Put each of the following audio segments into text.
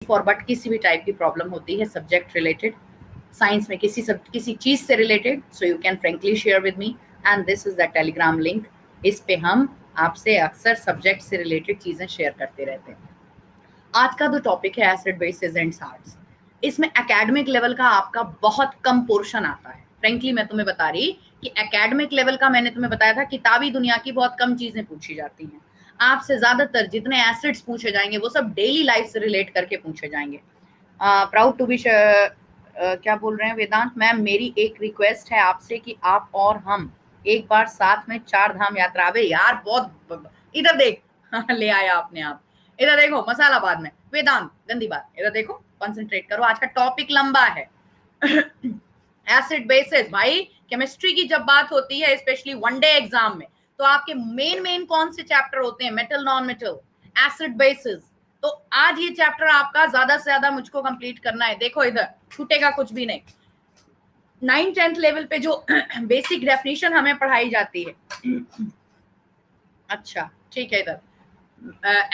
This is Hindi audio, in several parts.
फॉर बट किसी भी टाइप की प्रॉब्लम होती है सब्जेक्ट रिलेटेड, साइंस में किसी चीज से related, so you can frankly share with me and this is the Telegram link. इस पे हम आपसे अक्सर सब्जेक्ट से रिलेटेड चीजें शेयर करते रहते हैं। आज का जो टॉपिक है एसिड बेसिस एंड साल्ट्स, इसमें एकेडमिक लेवल का आपका बहुत कम पोर्शन आता है। फ्रेंकली मैं तुम्हें बता रही कि एकेडमिक लेवल का मैंने तुम्हें बताया था किताबी दुनिया की बहुत कम चीजें पूछी जाती हैं। आपसे ज्यादातर जितने एसिड्स पूछे जाएंगे वो सब डेली लाइफ से रिलेट करके पूछे जाएंगे। प्राउड टू बी क्या बोल रहे हैं वेदांत मैम, मेरी एक रिक्वेस्ट है आपसे कि आप और हम एक बार साथ में 4 धाम यात्रा। अबे यार बहुत इधर देख ले आया अपने आप। इधर देखो मसाला बाद में, वेदांत गंदी बात, इधर देखो कंसंट्रेट करो, आज का टॉपिक लंबा है। एसिड बेसिस, भाई केमिस्ट्री की जब बात होती है स्पेशली वनडे एग्जाम में, तो आपके मेन कौन से चैप्टर होते हैं? Metal, non metal, acid basis. तो आज ये चैप्टर आपका ज्यादा से ज्यादा मुझको कंप्लीट करना है। देखो इधर छूटेगा कुछ भी नहीं। 9th-10th लेवल पे जो बेसिक डेफिनेशन हमें पढ़ाई जाती है, अच्छा ठीक है, इधर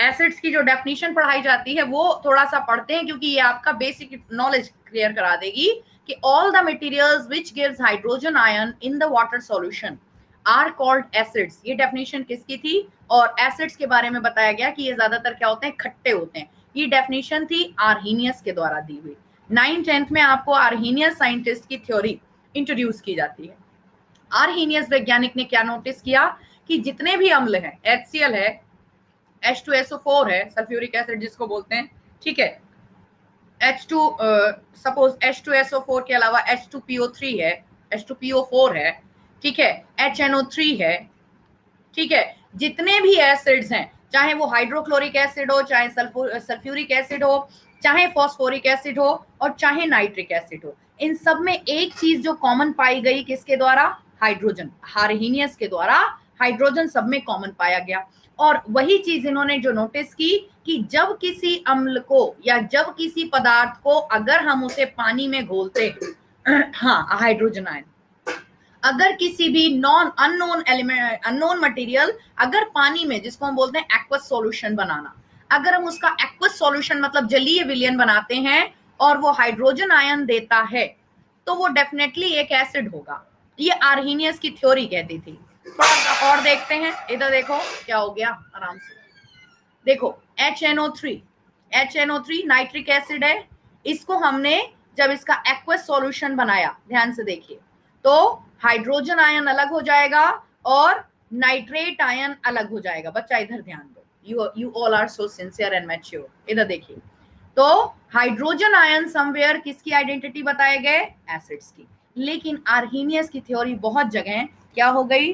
एसिड्स की जो डेफिनेशन पढ़ाई जाती है वो थोड़ा सा पढ़ते हैं, क्योंकि ये आपका बेसिक नॉलेज क्लियर करा देगी कि all the materials which gives hydrogen ion in the water solution are called acids. ये डेफिनेशन किसकी थी? और एसिड्स के बारे में बताया गया कि ये ज्यादातर क्या होते हैं? खट्टे होते हैं। ये डेफिनेशन थी आर्हीनियस के द्वारा दी हुई। 9th-10th में आपको आर्हीनियस साइंटिस्ट की थ्योरी इंट्रोड्यूस की जाती है। आर्हीनियस वैज्ञानिक ने क्या नोटिस किया कि जितने भी अम्ल हैं, HCl है, H2SO4 है, सल्फ्यूरिक एसिड जिसको बोलते हैं, ठीक है, सपोज H2SO4 के अलावा H2PO3 है, H2PO4 है, ठीक है, HNO3 है, ठीक है, जितने भी एसिड्स हैं, चाहे वो हाइड्रोक्लोरिक एसिड हो, चाहे सल्फ्यूरिक एसिड हो, चाहे फॉस्फोरिक एसिड हो, और चाहे नाइट्रिक एसिड हो, इन सब में एक चीज जो कॉमन पाई गई किसके द्वारा? हाइड्रोजन। आर्हीनियस के द्वारा हाइड्रोजन सब में कॉमन पाया गया। और वही चीज इन्होंने जो नोटिस की कि जब किसी अम्ल को या जब किसी पदार्थ को अगर हम उसे पानी में घोलते हाँ हाइड्रोजन आयन, अगर किसी भी non unknown element, unknown material अगर पानी में, जिसको हम बोलते हैं एक्वस सॉल्यूशन बनाना, अगर हम उसका एक्वस सॉल्यूशन मतलब जलीय विलयन बनाते हैं और वो हाइड्रोजन आयन देता है, तो वो डेफिनेटली एक एसिड होगा। ये आर्हीनियस की थ्योरी कहती थी। थोड़ा सा और देखते हैं, इधर देखो क्या हो गया, आराम से देखो। HNO3 नाइट्रिक एसिड है। इसको हमने जब इसका एक्वस सॉल्यूशन बनाया, ध्यान से देखिए, तो हाइड्रोजन आयन अलग हो जाएगा और नाइट्रेट आयन अलग हो जाएगा। बच्चा इधर ध्यान दो, you all are so sincere and mature. इधर देखिए, तो हाइड्रोजन आयन समवेयर किसकी आइडेंटिटी बताए गए? एसिड्स की। लेकिन आर्हीनियस की थ्योरी बहुत जगह क्या हो गई?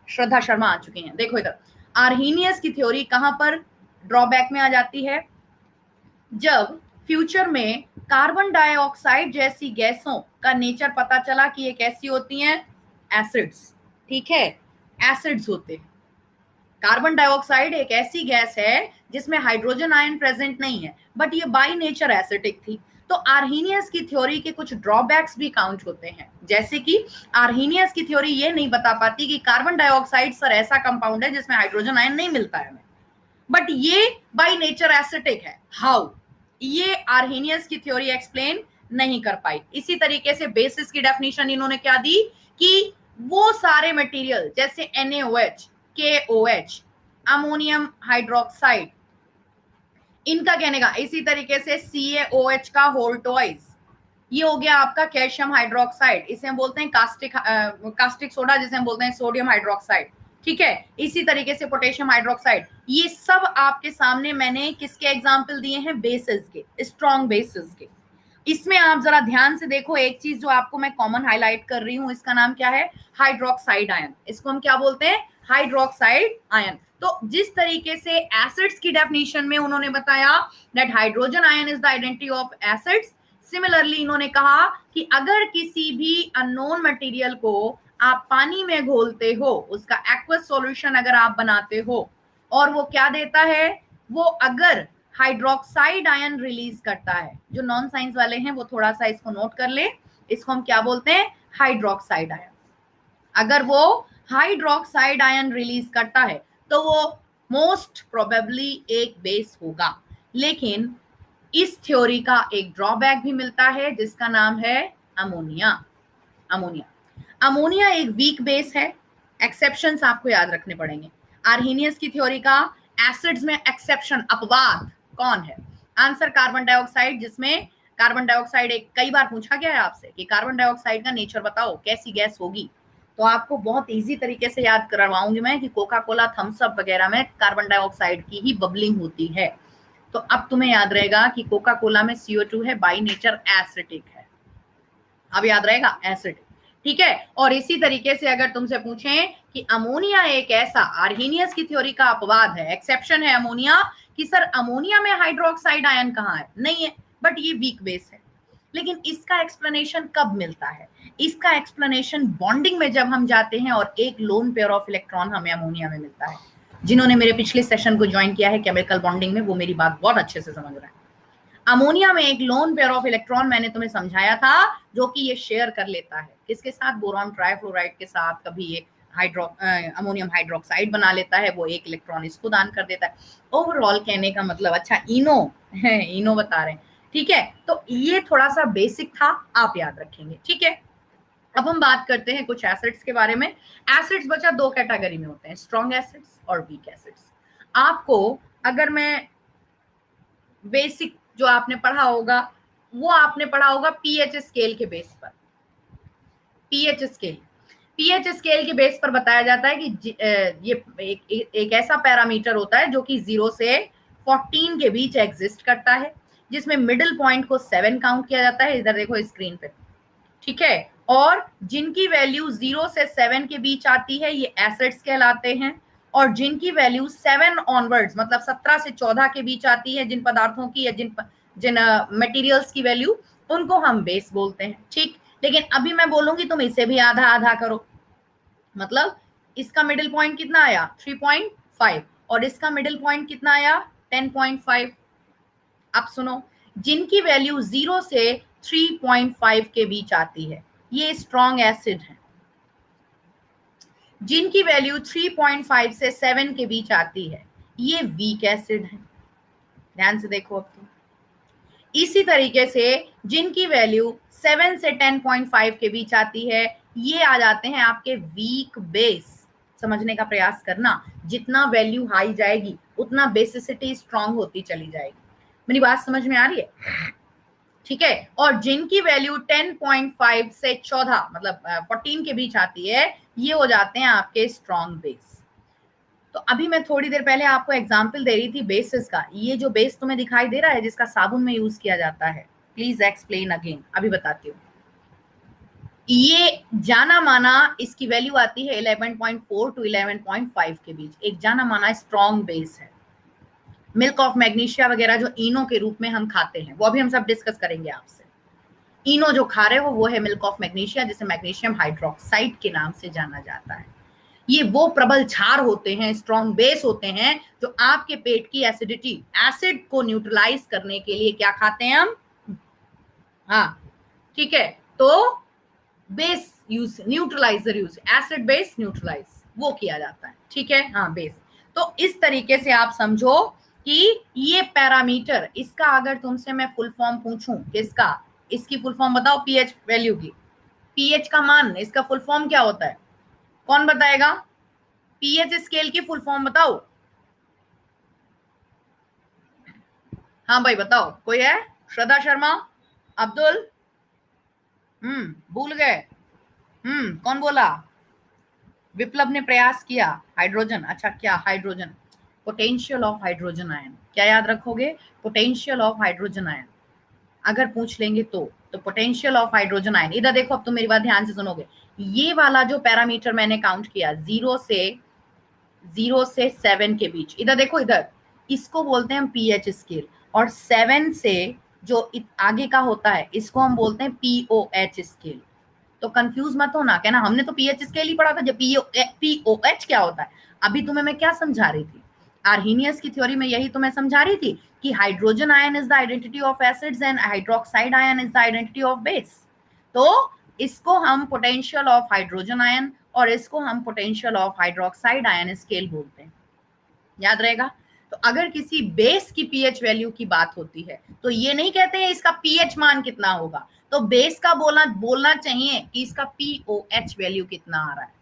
श्रद्धा शर्मा आ चुकी हैं, देखो इधर। आर्हीनियस की थ्योरी कहां पर ड्रॉबैक में आ जाती है? जब फ्यूचर में कार्बन डाइऑक्साइड जैसी गैसों का नेचर पता चला कि ये कैसी होती हैं? एसिड्स, ठीक है, एसिड्स होते हैं। कार्बन डाइऑक्साइड एक ऐसी गैस है जिसमें हाइड्रोजन आयन प्रेजेंट नहीं है, बट ये बाय नेचर एसिडिक थी। तो आर्हीनियस की थ्योरी के कुछ ड्रॉबैक्स भी काउंट होते हैं, जैसे कि आर्हीनियस की थ्योरी ये नहीं बता पाती कि कार्बन डाइऑक्साइड सर ऐसा कंपाउंड है जिसमें हाइड्रोजन आयन नहीं मिलता है, बट ये बाय नेचर एसिडिक है। हाउ? ये आर्हीनियस की थ्योरी एक्सप्लेन नहीं कर पाई। इसी तरीके से बेसिस की डेफिनेशन इन्होंने क्या दी कि वो सारे मटेरियल जैसे NaOH, KOH, अमोनियम हाइड्रोक्साइड, इनका कहने का, इसी तरीके से CaOH का होल टॉइज, ये हो गया आपका कैल्शियम हाइड्रोक्साइड, इसे हम बोलते हैं कास्टिक सोडा, जिसे हम बोलते हैं सोडियम हाइड्रोक्साइड, ठीक है। इसी तरीके से पोटेशियम हाइड्रोक्साइड, ये सब आपके सामने मैंने किसके एग्जाम्पल दिए हैं? बेसिस के, स्ट्रॉन्ग बेसिस के। इसमें आप जरा ध्यान से देखो, एक चीज जो आपको मैं कॉमन हाईलाइट कर रही हूं, इसका नाम क्या है? Hydroxide ion. इसको हम क्या बोलते हैं? Hydroxide ion. तो जिस तरीके से एसिड्स की डेफिनेशन में उन्होंने बताया that hydrogen ion is the identity of acids, similarly इन्होंने कहा कि अगर किसी भी अननोन मटेरियल को आप पानी में घोलते हो, उसका एक्वस सॉल्यूशन अगर आप बनाते हो, और वो क्या देता है? वो अगर हाइड्रोक्साइड आयन रिलीज करता है, जो नॉन साइंस वाले हैं वो थोड़ा सा इसको नोट कर ले, इसको हम क्या बोलते हैं? Hydroxide ion. अगर वो हाइड्रोक्साइड आयन रिलीज करता है तो वो मोस्ट प्रोबेबली एक बेस होगा। लेकिन इस थ्योरी का एक ड्रॉबैक भी मिलता है जिसका नाम है अमोनिया। अमोनिया एक वीक बेस है। एक्सेप्शंस आपको याद रखने पड़ेंगे। आर्हेनियस की थ्योरी का एसिड्स में एक्सेप्शन, अपवाद कौन है? आंसर कार्बन डाइऑक्साइड, जिसमें कार्बन डाइऑक्साइड एक कई बार पूछा गया है आपसे कि कार्बन डाइऑक्साइड का नेचर बताओ, कैसी गैस होगी। तो आपको बहुत इजी तरीके से याद करवाऊंगी मैं कि कोका कोला, थम्स अप वगैरह में कार्बन डाइऑक्साइड की ही बबलिंग होती है। तो अब तुम्हें याद रहेगा कि कोका कोला में CO2 है, बाई नेचर एसिडिक है। अब याद रहेगा एसिड, ठीक है। और इसी तरीके से अगर तुमसे पूछें कि अमोनिया एक ऐसा, आर्हेनियस की थ्योरी का अपवाद है, एक्सेप्शन है अमोनिया, कि सर अमोनिया में हाइड्रोक्साइड आयन कहाँ है? नहीं है, बट ये वीक बेस है। लेकिन इसका एक्सप्लेनेशन कब मिलता है? इसका एक्सप्लेनेशन बॉन्डिंग में जब हम जाते हैं और एक लोन पेयर ऑफ इलेक्ट्रॉन हमें अमोनिया में मिलता है। जिन्होंने मेरे पिछले सेशन को ज्वाइन किया है केमिकल बॉन्डिंग में, वो मेरी बात बहुत अच्छे से समझ रहे हैं। अमोनिया में एक लोन पेयर ऑफ इलेक्ट्रॉन मैंने तुम्हें समझाया था, जो कि ये शेयर कर लेता है किसके साथ? बोरॉन ट्राइफ्लोराइड के साथ। कभी ये अमोनियम हाइड्रोक्साइड बना लेता है, वो एक इलेक्ट्रॉन इसको दान कर देता है। ओवरऑल कहने का मतलब, अच्छा इनो बता रहे हैं, ठीक है। तो ये थोड़ा सा बेसिक था, आप याद रखेंगे, ठीक है। अब हम बात करते हैं कुछ एसिड्स के बारे में। एसिड्स बचा दो कैटेगरी में होते हैं, स्ट्रॉन्ग एसिड्स और वीक एसिड्स। आपको अगर मैं बेसिक जो आपने पढ़ा होगा, वो आपने पढ़ा होगा पीएच स्केल के बेस पर। पीएच स्केल के बेस पर बताया जाता है कि ये एक ऐसा पैरामीटर होता है जो कि 0 से 14 के बीच एग्जिस्ट करता है, जिसमें मिडिल पॉइंट को 7 काउंट किया जाता है। इधर देखो स्क्रीन पे, ठीक है। और जिनकी वैल्यू 0 से 7 के बीच आती है, ये एसिड्स कहलाते हैं। और जिनकी वैल्यू 7 ऑनवर्ड्स, मतलब 17 से 14 के बीच आती है, जिन पदार्थों की या जिन मटेरियल्स की वैल्यू, उनको हम बेस बोलते हैं, ठीक। लेकिन अभी मैं बोलूंगी तुम इसे भी आधा आधा करो। मतलब इसका मिडिल पॉइंट कितना आया? 3.5, और इसका मिडिल पॉइंट कितना आया? 10.5। अब सुनो, जिनकी वैल्यू 0 से 3.5 के बीच आती है, ये स्ट्रॉन्ग एसिड है। जिनकी वैल्यू 3.5 से 7 के बीच आती है, ये वीक एसिड है। ध्यान से देखो अब तुम। इसी तरीके से जिनकी वैल्यू 7 से 10.5 के बीच आती है, ये आ जाते हैं आपके वीक बेस। समझने का प्रयास करना, जितना वैल्यू हाई जाएगी उतना बेसिसिटी स्ट्रांग होती चली जाएगी। मेरी बात समझ में आ रही है? ठीक है। और जिनकी वैल्यू 10.5 से 14 मतलब 14 के बीच आती है, ये हो जाते हैं आपके स्ट्रॉन्ग बेस। तो अभी मैं थोड़ी देर पहले आपको एग्जांपल दे रही थी बेसिस का। ये जो बेस तुम्हें दिखाई दे रहा है जिसका साबुन में यूज किया जाता है, प्लीज एक्सप्लेन अगेन, अभी बताती हूँ। ये जाना माना इसकी वैल्यू आती है 11.4 टू 11.5 के बीच, एक जाना माना स्ट्रॉन्ग बेस है। मिल्क ऑफ मैग्नीशिया वगैरह जो इनो के रूप में हम खाते हैं, वो अभी हम सब डिस्कस करेंगे आपसे। इनो जो खा रहे हो वो है मिल्क ऑफ मैग्नीशिया, जिसे मैग्नीशियम हाइड्रोक्साइड के नाम से जाना जाता है। ये वो प्रबल क्षार होते हैं, स्ट्रॉन्ग बेस होते हैं, जो आपके पेट की एसिडिटी, एसिड को न्यूट्रलाइज करने के लिए क्या खाते हैं हम? हाँ, ठीक है। तो base use, neutraliser use, acid base neutralise वो किया जाता है, ठीक है। हाँ, बेस। तो इस तरीके से आप समझो कि ये पैरामीटर, इसका अगर तुमसे मैं फुल फॉर्म पूछूं किसका, इसकी फुल फॉर्म बताओ पीएच वैल्यू की। पीएच का मान, इसका फुल फॉर्म क्या होता है? कौन बताएगा? पीएच स्केल की फुल फॉर्म बताओ। हाँ भाई बताओ, कोई है? श्रद्धा शर्मा, अब्दुल, भूल गए? कौन बोला? विप्लव ने प्रयास किया। हाइड्रोजन, अच्छा क्या hydrogen? Potential of hydrogen ion, क्या याद रखोगे? पोटेंशियल ऑफ हाइड्रोजन आयन अगर पूछ लेंगे तो पोटेंशियल ऑफ हाइड्रोजन आयन। इधर देखो, अब तुम मेरी बात ध्यान से सुनोगे। ये वाला जो पैरामीटर मैंने काउंट किया, 0 से 7 के बीच, इधर देखो, इधर इसको बोलते हैं हम पीएच स्केल। और 7 से जो आगे का होता है, इसको हम बोलते हैं पीओएच स्केल। तो कंफ्यूज मत हो ना, कहना हमने तो पीएच स्केल ही पढ़ा था, जब पीओएच क्या होता है। अभी तुम्हें मैं क्या समझा रही थी? आर्हेनियस की थ्योरी में यही तो मैं समझा रही थी कि hydrogen ion is the identity of acids and hydroxide ion is the identity of base. तो इसको हम पोटेंशियल ऑफ हाइड्रोजन आयन और इसको हम potential of hydroxide ion scale बोलते हैं। याद रहेगा? तो अगर किसी बेस की पीएच वैल्यू की बात होती है तो ये नहीं कहते हैं इसका पीएच मान कितना होगा, तो बेस का बोलना चाहिए कि इसका पीओएच वैल्यू कितना आ रहा है।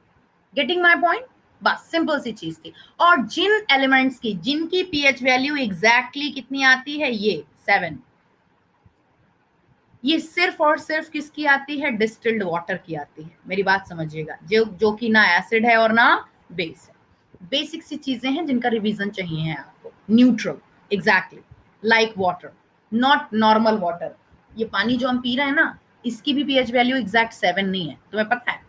Getting my point? बस सिंपल सी चीज थी। और जिन एलिमेंट्स की जिनकी पीएच वैल्यू एग्जैक्टली कितनी आती है, ये 7, ये सिर्फ और सिर्फ किसकी आती है, डिस्टिल्ड वाटर की आती है। मेरी बात समझिएगा, जो कि ना एसिड है और ना बेस है। बेसिक सी चीजें हैं जिनका रिवीजन चाहिए है आपको। Neutral, exactly like water, not normal water. ये पानी जो हम पी रहे हैं ना, इसकी भी पीएच वैल्यू एग्जैक्ट 7 नहीं है, तुम्हें पता है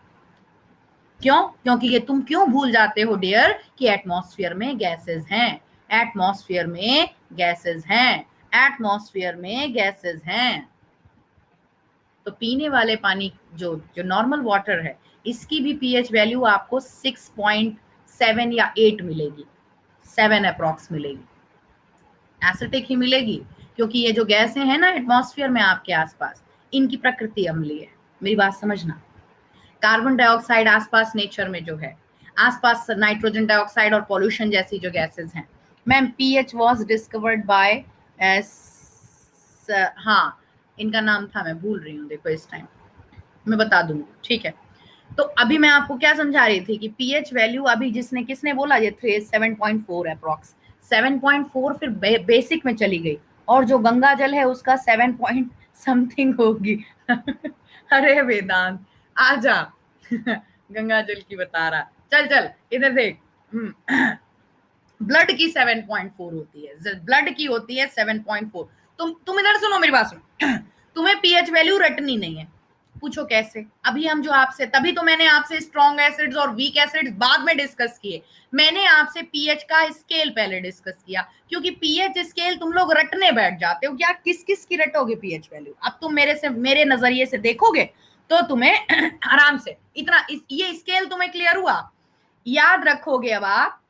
क्यों? क्योंकि ये तुम क्यों भूल जाते हो डियर कि एटमॉस्फेयर में गैसेस हैं, एटमॉस्फेयर में गैसेस हैं, एटमॉस्फेयर में गैसेस हैं। तो पीने वाले पानी जो जो नॉर्मल वाटर है, इसकी भी पीएच वैल्यू आपको 6.7 या 8 मिलेगी, 7 अप्रॉक्स मिलेगी, एसिटिक ही मिलेगी, क्योंकि ये जो गैसें हैं ना एटमॉस्फेयर में आपके आसपास, इनकी प्रकृति अम्लीय है। मेरी बात समझना, कार्बन डाइऑक्साइड आसपास नेचर में जो है, आसपास नाइट्रोजन डाइऑक्साइड और पॉल्यूशन जैसी जो गैसेस हैं, ma'am pH was discovered by, हाँ इनका नाम था, मैं भूल रही हूँ, देखो इस टाइम मैं बता दूंगी, ठीक है। तो अभी मैं आपको क्या समझा रही थी कि पीएच वैल्यू अभी किसने बोला, ये 7.4 अप्रॉक्स, 7.4 फिर बेसिक में चली गई, और जो गंगा जल है उसका 7 पॉइंट समथिंग होगी। अरे वेदांत आजा, गंगा जल की बता रहा, चल इधर देख। ब्लड की 7.4 होती है, ब्लड की होती है 7.4। तुम इधर सुनो, मेरी बात सुनो। तुम्हें पीएच वैल्यू रटनी नहीं है, पूछो कैसे। अभी हम जो आपसे, तभी तो मैंने आपसे स्ट्रॉन्ग एसिड्स और वीक एसिड्स बाद में डिस्कस किए, मैंने आपसे पीएच का स्केल पहले डिस्कस किया, क्योंकि पीएच स्केल तुम लोग रटने बैठ जाते हो। क्या किस किस की रटोगे पीएच वैल्यू? अब तुम मेरे नजरिए से देखोगे तो तुम्हें आराम से इतना ये स्केल तुम्हें क्लियर हुआ, याद रखोगे अब आप,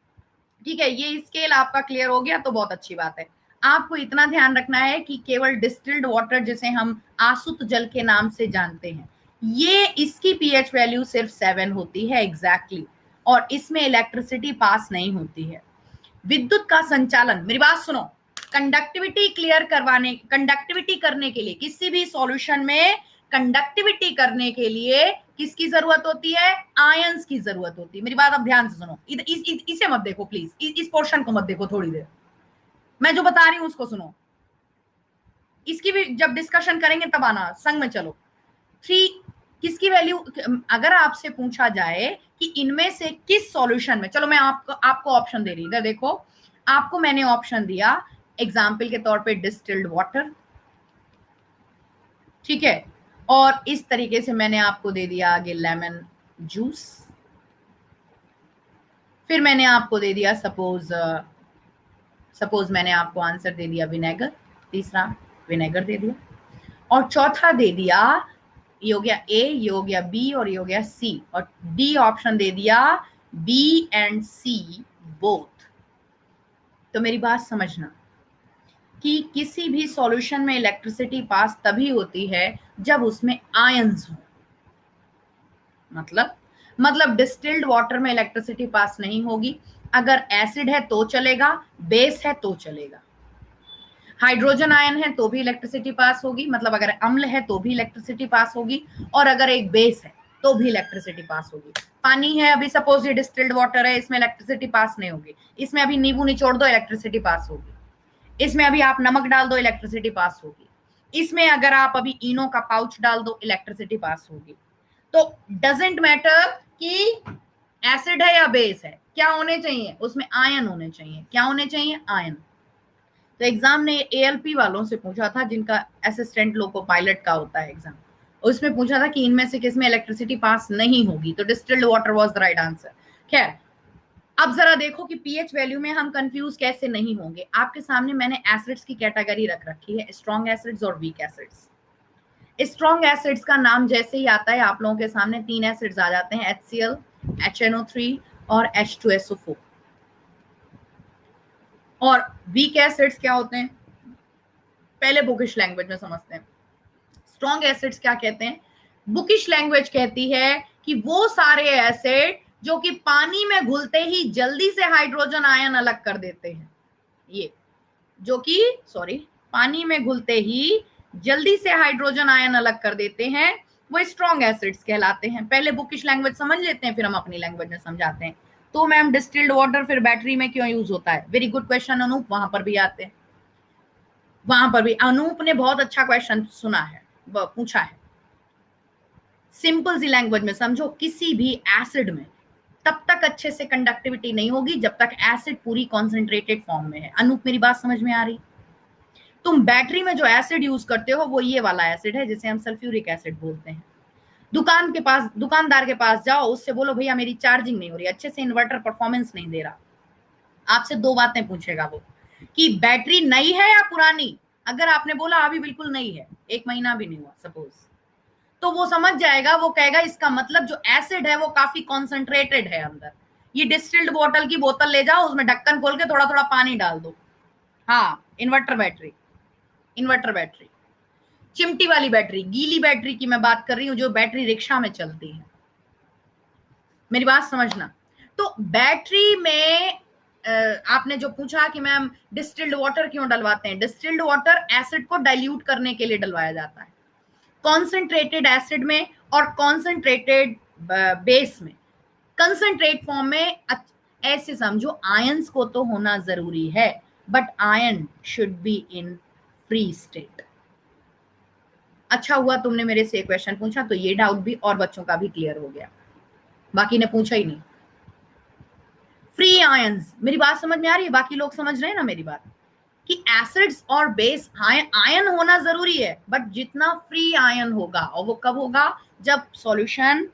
ठीक है। ये स्केल आपका क्लियर हो गया तो बहुत अच्छी बात है। आपको इतना ध्यान रखना है कि केवल डिस्टिल्ड वाटर, जिसे हम आसुत जल के नाम से जानते हैं, ये इसकी पीएच वैल्यू सिर्फ 7 होती है एग्जैक्टली, और इसमें इलेक्ट्रिसिटी पास नहीं होती है। विद्युत का संचालन, मेरी बात सुनो, कंडक्टिविटी करने के लिए, किसी भी सॉल्यूशन में कंडक्टिविटी करने के लिए किसकी जरूरत होती है? आयंस की जरूरत होती है। मेरी बात अब ध्यान से सुनो, इसे मत देखो प्लीज, इस पोर्शन को मत देखो, थोड़ी देर मैं जो बता रही हूं उसको सुनो, इसकी भी जब डिस्कशन करेंगे तब आना, संग में चलो। 3 किसकी वैल्यू, अगर आपसे पूछा जाए कि इनमें से किस सॉल्यूशन में, चलो मैं आपको ऑप्शन दे रही हूं, देखो आपको मैंने ऑप्शन दिया एग्जाम्पल के तौर पे डिस्टिल्ड वाटर, ठीक है, और इस तरीके से मैंने आपको दे दिया आगे लेमन जूस, फिर मैंने आपको दे दिया सपोज मैंने आपको आंसर दे दिया विनेगर, तीसरा विनेगर दे दिया, और चौथा दे दिया, ये हो गया ए, ये हो गया बी, और ये हो गया सी, और डी ऑप्शन दे दिया बी एंड सी बोथ। तो मेरी बात समझना कि किसी भी सॉल्यूशन में इलेक्ट्रिसिटी पास तभी होती है जब उसमें आयंस हो। मतलब डिस्टिल्ड वाटर में इलेक्ट्रिसिटी पास नहीं होगी। अगर एसिड है तो चलेगा, बेस है तो चलेगा, हाइड्रोजन आयन है तो भी इलेक्ट्रिसिटी पास होगी, मतलब अगर अम्ल है तो भी इलेक्ट्रिसिटी पास होगी, और अगर एक बेस है तो भी इलेक्ट्रिसिटी पास होगी। पानी है, अभी सपोज ये डिस्टिल्ड वाटर है, इसमें इलेक्ट्रिसिटी पास नहीं होगी, इसमें अभी नींबू निचोड़ दो इलेक्ट्रिसिटी पास होगी, इसमें अभी आप नमक डाल दो इलेक्ट्रिसिटी पास होगी, इसमें अगर आप अभी इनो का पाउच डाल दो इलेक्ट्रिसिटी पास होगी। तो डजेंट मैटर कि एसिड है या बेस है, क्या होने चाहिए उसमें? आयन होने चाहिए। क्या होने चाहिए? आयन। तो एग्जाम ने एएलपी वालों से पूछा था, जिनका असिस्टेंट लोको पायलट का होता है एग्जाम, उसमें पूछा था कि इनमें से किसमें इलेक्ट्रिसिटी पास नहीं होगी, तो distilled water was the right answer. खैर, अब जरा देखो कि पीएच वैल्यू में हम कंफ्यूज कैसे नहीं होंगे। आपके सामने मैंने एसिड्स की कैटेगरी रख रखी है, स्ट्रॉन्ग एसिड्स और वीक एसिड्स। स्ट्रॉन्ग एसिड्स का नाम जैसे ही आता है आप लोगों के सामने 3 एसिड्स आ जाते हैं, HCl, HNO3 और H2SO4। और वीक एसिड्स क्या होते हैं, पहले बुकिश लैंग्वेज में समझते हैं। स्ट्रॉन्ग एसिड्स क्या कहते हैं? बुकिश लैंग्वेज कहती है कि वो सारे एसिड जो कि पानी में घुलते ही जल्दी से हाइड्रोजन आयन अलग कर देते हैं, ये जो कि सॉरी पानी में घुलते ही जल्दी से हाइड्रोजन आयन अलग कर देते हैं, वो स्ट्रॉन्ग एसिड्स कहलाते हैं। पहले बुकिश लैंग्वेज समझ लेते हैं, फिर हम अपनी लैंग्वेज में समझाते हैं। तो मैम डिस्टिल्ड वाटर फिर बैटरी में क्यों यूज होता है? वेरी गुड क्वेश्चन अनूप, वहां पर भी आते हैं। वहां पर भी अनूप ने बहुत अच्छा क्वेश्चन सुना है, पूछा है। सिंपल सी लैंग्वेज में समझो, किसी भी एसिड में तब तक अच्छे से कंडक्टिविटी नहीं होगी जब तक एसिड पूरी कॉन्सेंट्रेटेड फॉर्म में है। अनूप मेरी बात समझ में आ रही? तुम बैटरी में जो एसिड यूज करते हो वो ये वाला एसिड है जिसे हम सल्फ्यूरिक एसिड बोलते हैं। दुकानदार के पास जाओ, उससे बोलो भैया मेरी चार्जिंग नहीं हो रही, अच्छे से इन्वर्टर परफॉर्मेंस नहीं दे रहा। आपसे दो बातें पूछेगा वो कि बैटरी नई है या पुरानी। अगर आपने बोला अभी बिल्कुल नई है, 1 महीना भी नहीं हुआ सपोज, तो वो समझ जाएगा, वो कहेगा इसका मतलब जो एसिड है वो काफी कॉन्सेंट्रेटेड है अंदर। ये डिस्टिल्ड बोतल की बोतल ले जाओ, उसमें ढक्कन खोल के थोड़ा थोड़ा पानी डाल दो। हाँ, इन्वर्टर बैटरी, इन्वर्टर बैटरी, चिमटी वाली बैटरी, गीली बैटरी की मैं बात कर रही हूँ जो बैटरी रिक्शा में चलती है। मेरी बात समझना। तो बैटरी में आपने जो पूछा कि मैम डिस्टिल्ड वाटर क्यों डलवाते हैं, डिस्टिल्ड वाटर एसिड को डाइल्यूट करने के लिए डलवाया जाता है। कॉन्सेंट्रेटेड एसिड में और कॉन्सेंट्रेटेड बेस में, कंसंट्रेट फॉर्म में ऐसे समझो, आयंस को तो होना जरूरी है, but ion should be in free state. अच्छा हुआ तुमने मेरे से क्वेश्चन पूछा, तो ये डाउट भी और बच्चों का भी क्लियर हो गया, बाकी ने पूछा ही नहीं। फ्री आयंस, मेरी बात समझ में आ रही है? बाकी लोग समझ रहे हैं ना मेरी बात, कि एसिड्स और बेस आयन होना जरूरी है, बट जितना फ्री आयन होगा, और वो कब होगा? जब सॉल्यूशन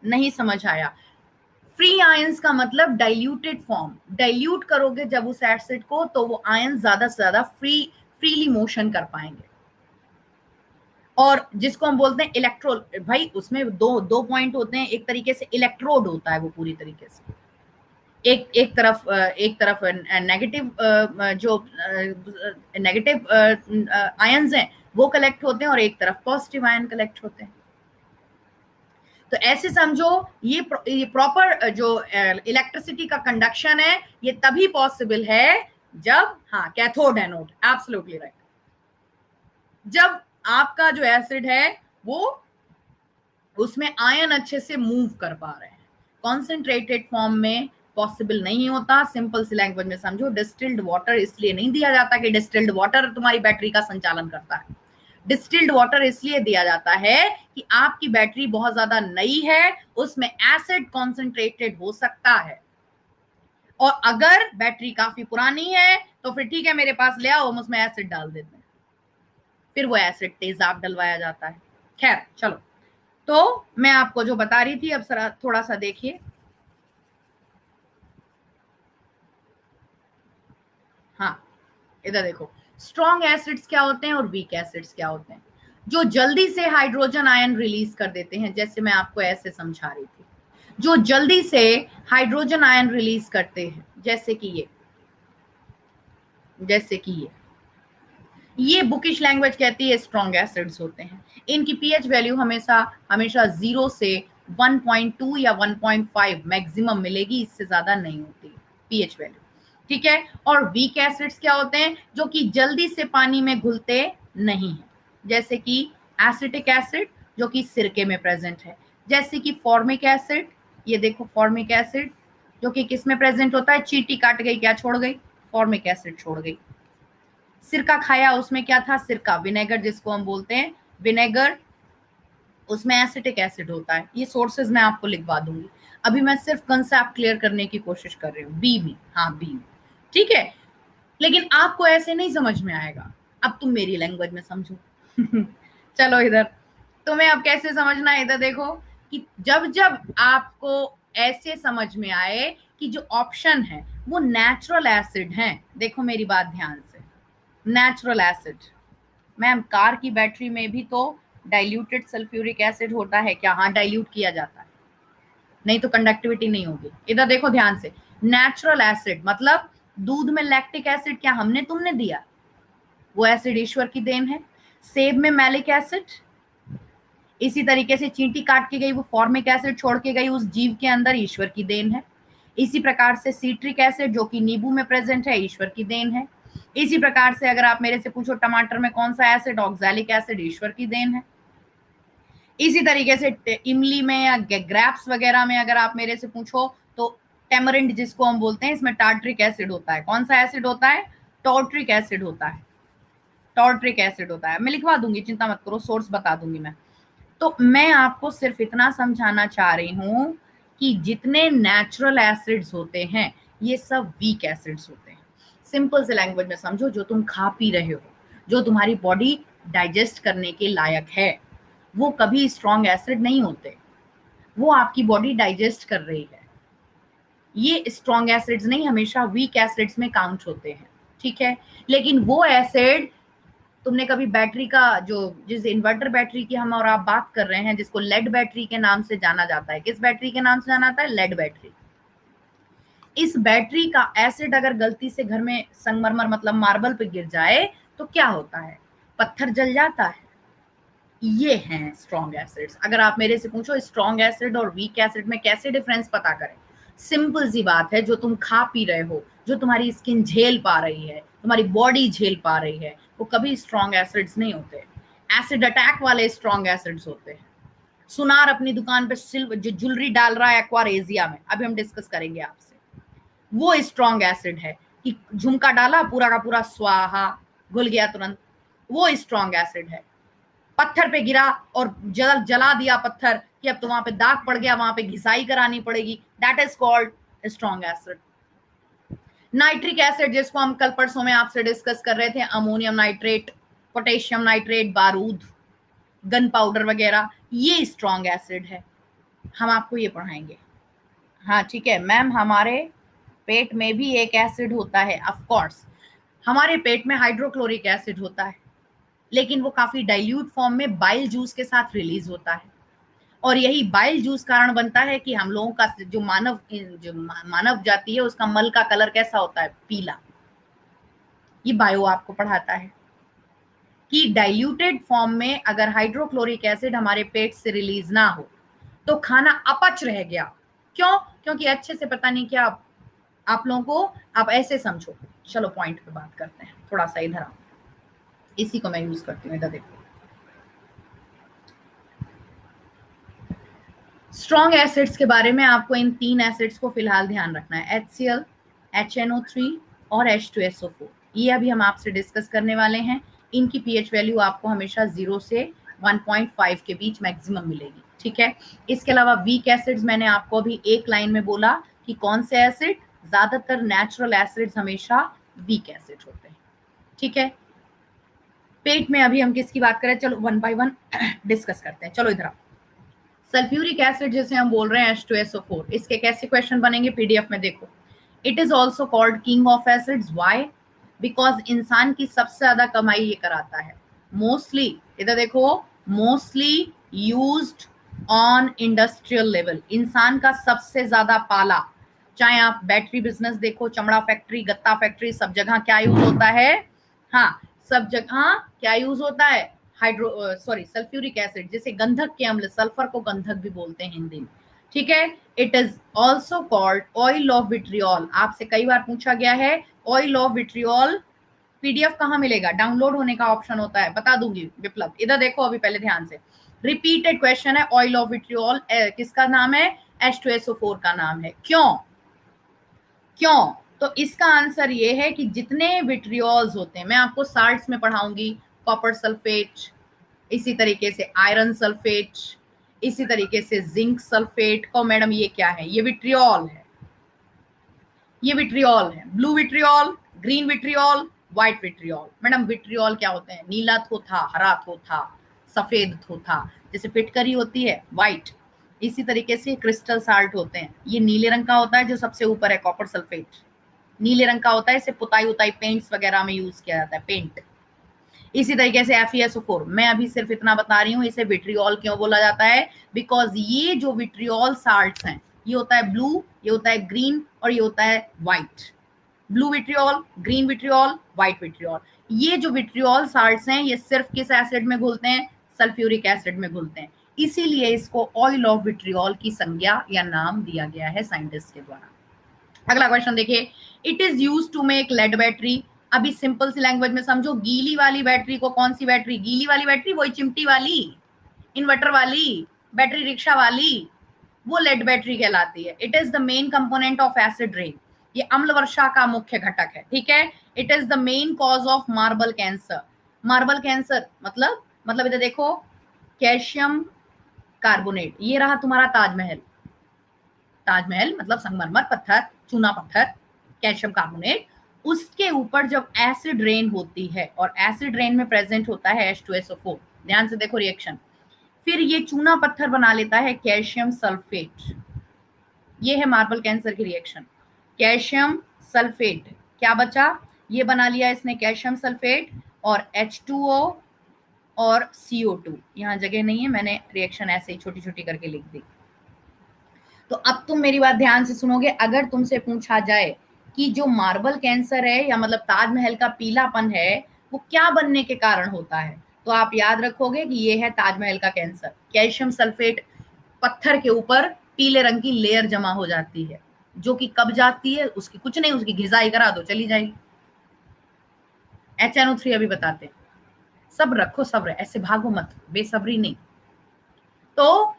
नहीं समझ आया। फ्री आयंस का मतलब डाइल्यूटेड फॉर्म, डाइल्यूट करोगे जब उस एसिड को, तो वो आयन ज्यादा से ज्यादा फ्रीली मोशन कर पाएंगे। और जिसको हम बोलते हैं इलेक्ट्रोड, भाई उसमें दो पॉइंट होते हैं, एक तरीके से इलेक्ट्रोड होता है वो पूरी तरीके से, एक तरफ नेगेटिव, जो नेगेटिव आयंस हैं वो कलेक्ट होते हैं, और एक तरफ पॉजिटिव आयन कलेक्ट होते हैं। तो ऐसे समझो, ये प्रॉपर जो इलेक्ट्रिसिटी का कंडक्शन है, ये तभी पॉसिबल है जब, हाँ, कैथोड एनोड, एब्सोल्युटली राइट, जब आपका जो एसिड है वो उसमें आयन अच्छे से मूव कर पा रहे हैं। कॉन्सेंट्रेटेड फॉर्म में पॉसिबल नहीं होता। सिंपल सी लैंग्वेज में समझो, डिस्टिल्ड वाटर इसलिए नहीं दिया जाता कि डिस्टिल्ड वाटर तुम्हारी बैटरी का संचालन करता है। डिस्टिल्ड वाटर इसलिए दिया जाता है कि आपकी बैटरी बहुत ज्यादा नई है, उसमें एसिड कॉन्सेंट्रेटेड हो सकता है, और अगर बैटरी काफी पुरानी है तो फिर ठीक है, मेरे पास ले आओ, हम उसमें एसिड डाल देते हैं, फिर वो एसिड तेजाब डलवाया जाता है। खैर चलो, तो मैं आपको जो बता रही थी, अब थोड़ा सा देखिए। हाँ, इधर देखो, स्ट्रॉन्ग एसिड्स क्या होते हैं और वीक एसिड्स क्या होते हैं। जो जल्दी से हाइड्रोजन आयन रिलीज कर देते हैं, जैसे मैं आपको ऐसे समझा रही थी, जो जल्दी से हाइड्रोजन आयन रिलीज करते हैं, जैसे कि ये बुकिश लैंग्वेज कहती है स्ट्रॉन्ग एसिड्स होते हैं। इनकी पीएच वैल्यू हमेशा 0 से 1.2 या 1.5 मैक्सिमम मिलेगी, इससे ज्यादा नहीं होती पीएच वैल्यू, ठीक है। और वीक एसिड्स क्या होते हैं? जो कि जल्दी से पानी में घुलते नहीं है, जैसे कि एसिटिक एसिड जो कि सिरके में प्रेजेंट है, जैसे कि फॉर्मिक एसिड, ये देखो फॉर्मिक एसिड जो कि किस में प्रेजेंट होता है? चींटी काट गई, क्या छोड़ गई? फॉर्मिक एसिड छोड़ गई। सिरका खाया, उसमें क्या था? सिरका, विनेगर जिसको हम बोलते हैं, विनेगर, उसमें एसिटिक एसिड होता है। ये सोर्सेज मैं आपको लिखवा दूंगी, अभी मैं सिर्फ कंसेप्ट क्लियर करने की कोशिश कर रही हूँ। बी में, हाँ बी में, ठीक है, लेकिन आपको ऐसे नहीं समझ में आएगा, अब तुम मेरी लैंग्वेज में समझो। चलो इधर, तुम्हें अब कैसे समझना है, इधर देखो कि जब जब आपको ऐसे समझ में आए कि जो ऑप्शन है वो नेचुरल एसिड है, देखो मेरी बात ध्यान से, नेचुरल एसिड, मैम कार की बैटरी में भी तो डाइल्यूटेड सल्फ्यूरिक एसिड होता है क्या? हाँ, डाइल्यूट किया जाता है, नहीं तो कंडक्टिविटी नहीं होगी। इधर देखो ध्यान से, नेचुरल एसिड मतलब दूध में लैक्टिक एसिड क्या हमने तुमने दिया? वो एसिड ईश्वर की देन है। सेब में मैलिक एसिड, इसी तरीके से चींटी काट के गई, वो फॉर्मिक एसिड छोड़ के गई उस जीव के अंदर, ईश्वर की देन है। इसी प्रकार से सिट्रिक एसिड जो कि नींबू में प्रेजेंट है, ईश्वर की देन है। इसी प्रकार से अगर आप मेरे से पूछो टमाटर में कौन सा एसिड, ऑक्सैलिक एसिड, ईश्वर की देन है। इसी तरीके से इमली में या ग्रैप्स वगैरह में अगर आप मेरे से पूछो तो टेमरिंड जिसको हम बोलते हैं, इसमें टार्ट्रिक एसिड होता है। कौन सा एसिड होता है? टॉर्ट्रिक एसिड होता है। टॉर्ट्रिक एसिड होता है। मैं लिखवा दूंगी, चिंता मत करो, सोर्स बता दूंगी मैं। तो मैं आपको सिर्फ इतना समझाना चाह रही हूं कि जितने नेचुरल एसिड्स होते हैं ये सब वीक एसिड्स होते हैं। सिंपल से लैंग्वेज में समझो, जो तुम खा पी रहे हो, जो तुम्हारी बॉडी डाइजेस्ट करने के लायक है, वो कभी स्ट्रॉन्ग एसिड नहीं होते। वो आपकी बॉडी डाइजेस्ट कर रही है, ये स्ट्रॉन्ग एसिड्स नहीं, हमेशा वीक एसिड्स में काउंट होते हैं। ठीक है, लेकिन वो एसिड, तुमने कभी बैटरी का, जो जिस इन्वर्टर बैटरी की हम और आप बात कर रहे हैं, जिसको लेड बैटरी के नाम से जाना जाता है, किस बैटरी के नाम से जाना जाता है? Lead battery. इस बैटरी का एसिड अगर गलती से घर में संगमरमर मतलब मार्बल पे गिर जाए तो क्या होता है? पत्थर जल जाता है। ये हैं स्ट्रॉन्ग एसिड्स। अगर आप मेरे से पूछो स्ट्रॉन्ग एसिड और वीक एसिड में कैसे डिफरेंस पता करें, सिंपल सी बात है, जो तुम खा पी रहे हो, जो तुम्हारी स्किन झेल पा रही है, तुम्हारी बॉडी झेल पा रही है, वो कभी स्ट्रॉन्ग एसिड्स नहीं होते। एसिड अटैक वाले स्ट्रॉन्ग एसिड्स होते हैं। सुनार अपनी दुकान पे सिल्वर जो ज्वेलरी डाल रहा है एक्वारेजिया में, अभी हम डिस्कस करेंगे आपसे, वो स्ट्रॉन्ग एसिड है कि झुमका डाला पूरा का पूरा स्वाहा, घुल गया तुरंत, वो स्ट्रॉन्ग एसिड है। पत्थर पे गिरा और जला दिया पत्थर कि अब तो वहां पे दाग पड़ गया, वहां पे घिसाई करानी पड़ेगी, that is called strong acid. Nitric acid जिसको हम कल परसों में आपसे डिस्कस कर रहे थे, अमोनियम नाइट्रेट, पोटेशियम नाइट्रेट, बारूद, गन पाउडर वगैरह, ये स्ट्रॉन्ग एसिड है। हम आपको ये पढ़ाएंगे। हाँ ठीक है मैम, हमारे पेट में भी एक एसिड होता है, ऑफ कोर्स हमारे पेट में हाइड्रोक्लोरिक एसिड होता है, लेकिन वो काफी डाइल्यूट फॉर्म में बाइल जूस के साथ रिलीज होता है। और यही बाइल जूस कारण बनता है कि हम लोगों का जो मानव जाति है उसका मल का कलर कैसा होता है? पीला। ये बायो आपको पढ़ाता है कि डाइल्यूटेड फॉर्म में अगर हाइड्रोक्लोरिक एसिड हमारे पेट से रिलीज ना हो तो खाना अपच रह गया। क्यों? क्योंकि अच्छे से पता नहीं क्या आप लोगों को, आप ऐसे समझो। चलो पॉइंट पे बात करते हैं, थोड़ा सा इधर आओ, इसी को मैं यूज करती हूँ, इधर देखो। स्ट्रॉन्ग एसिड्स के बारे में आपको इन 3 एसिड्स को फिलहाल ध्यान रखना है, HCl, HNO3 और H2SO4। ये अभी हम आपसे डिस्कस करने वाले हैं। इनकी पीएच वैल्यू आपको हमेशा 0 से 1.5 के बीच मैक्सिमम मिलेगी। ठीक है, इसके अलावा वीक एसिड्स मैंने आपको अभी एक लाइन में बोला कि कौन से एसिड, ज्यादातर नेचुरल एसिड्स हमेशा वीक एसिड होते हैं। ठीक है, पेट में अभी हम किसकी बात करें, चलो 1 बाय 1 डिस्कस करते हैं। चलो इधर आओ। सल्फ्यूरिक एसिड जिसे हम बोल रहे हैं H2SO4, इसके कैसे क्वेश्चन बनेंगे पीडीएफ में देखो। It is also called king of acids, why? Because इंसान की सबसे ज्यादा कमाई ये कराता है। मोस्टली, इधर देखो, mostly used on industrial level, इंसान का सबसे ज्यादा पाला, चाहे आप बैटरी बिजनेस देखो, चमड़ा फैक्ट्री, गत्ता फैक्ट्री, सब जगह क्या यूज होता है? हाँ, सब जगह क्या यूज होता है? सल्फ्यूरिक एसिड, जिसे गंधक के अम्ल, सल्फर को गंधक भी बोलते हैं हिंदी में। ठीक है, it is also called oil of vitriol. आपसे कई बार पूछा गया है ऑयल ऑफ विट्रियोल पीडीएफ कहाँ मिलेगा? डाउनलोड होने का ऑप्शन होता है, बता दूंगी विप्लव। इधर देखो अभी पहले ध्यान से, रिपीटेड क्वेश्चन है। ऑयल ऑफ विट्रियोल किसका नाम है? H2SO4 का नाम है। क्यों? क्यों? तो इसका आंसर ये है कि जितने विट्रियोल्स होते हैं, मैं आपको साल्ट्स में पढ़ाऊंगी, कॉपर सल्फेट, इसी तरीके से आयरन सल्फेट, इसी तरीके से जिंक सल्फेट को, मैडम ये क्या है? ये विट्रियोल है, ये विट्रियोल है। Blue vitriol, green vitriol, white vitriol. Madam vitriol क्या होते हैं? नीला थोथा, हरा थोथा, सफेद थोथा। जैसे फिटकरी होती है व्हाइट, इसी तरीके से क्रिस्टल साल्ट होते हैं। ये नीले रंग का होता है, जो सबसे ऊपर है कॉपर सल्फेट, नीले रंग का होता है। इसे पुताई उताई पेंट्स वगैरह में यूज किया जाता है, पेंट। इसी तरीके से FeSO4, मैं अभी सिर्फ इतना बता रही हूँ इसे विट्रियोल क्यों बोला जाता है, बिकॉज ये जो विट्रियोल साल्ट्स हैं, ये होता है ब्लू, ये होता है ग्रीन और ये होता है white. Blue vitriol, green vitriol, white vitriol. ये जो विट्रियोल साल्ट्स हैं ये सिर्फ किस एसिड में घुलते हैं? सल्फ्यूरिक एसिड में घुलते हैं। इसीलिए इसको ऑयल ऑफ विट्रियोल की संज्ञा या नाम दिया गया है साइंटिस्ट के द्वारा। अगला क्वेश्चन देखिए, it is use to make lead battery. अभी सिंपल सी लैंग्वेज में समझो, गीली वाली बैटरी को, कौन सी बैटरी, गीली वाली बैटरी वही चिमटी वाली, इन्वर्टर वाली, बैटरी रिक्शा वाली, वो लेड बैटरी कहलाती है। It is the main component of acid rain, ये अम्ल वर्षा का मुख्य घटक है, ठीक है। It is the main cause of marble cancer. Marble cancer मतलब इधर देखो, कैल्शियम कार्बोनेट, ये रहा तुम्हारा ताजमहल। ताजमहल मतलब संगमरमर पत्थर, चूना पत्थर, कैल्शियम कार्बोनेट, उसके ऊपर जब एसिड रेन होती है और एसिड रेन में प्रेजेंट होता है H2SO4, ध्यान से देखो रिएक्शन, फिर ये चूना पत्थर बना लेता है कैल्शियम सल्फेट। ये है मार्बल कैंसर की रिएक्शन। कैल्शियम सल्फेट क्या बचा, ये बना लिया इसने कैल्शियम सल्फेट और H2O और CO2। यहाँ जगह नहीं है, मैंने रिएक्शन ऐसे ही छोटी छोटी करके लिख दी। तो अब तुम मेरी बात ध्यान से सुनोगे, अगर तुमसे पूछा जाए कि जो मार्बल कैंसर है या मतलब ताजमहल का पीलापन है वो क्या बनने के कारण होता है, तो आप याद रखोगे कि ये है ताजमहल का कैंसर। कैल्शियम सल्फेट पत्थर के ऊपर पीले रंग की लेयर जमा हो जाती है, जो कि कब जाती है, उसकी कुछ नहीं, उसकी घिसाई करा दो चली जाएगी। HNO3 अभी बताते हैं, सब रखो सब्र, ऐसे भागो मत, बेसब्री नहीं। तो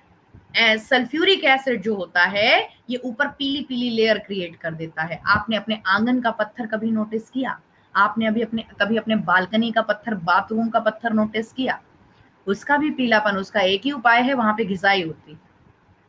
सल्फ्यूरिक एसिड जो होता है ये ऊपर पीली पीली लेयर क्रिएट कर देता है। आपने अपने आंगन का पत्थर कभी नोटिस किया, आपने अभी कभी अपने बालकनी का पत्थर, बाथरूम का पत्थर नोटिस किया, उसका भी पीलापन, उसका एक ही उपाय है, वहां पे घिसाई होती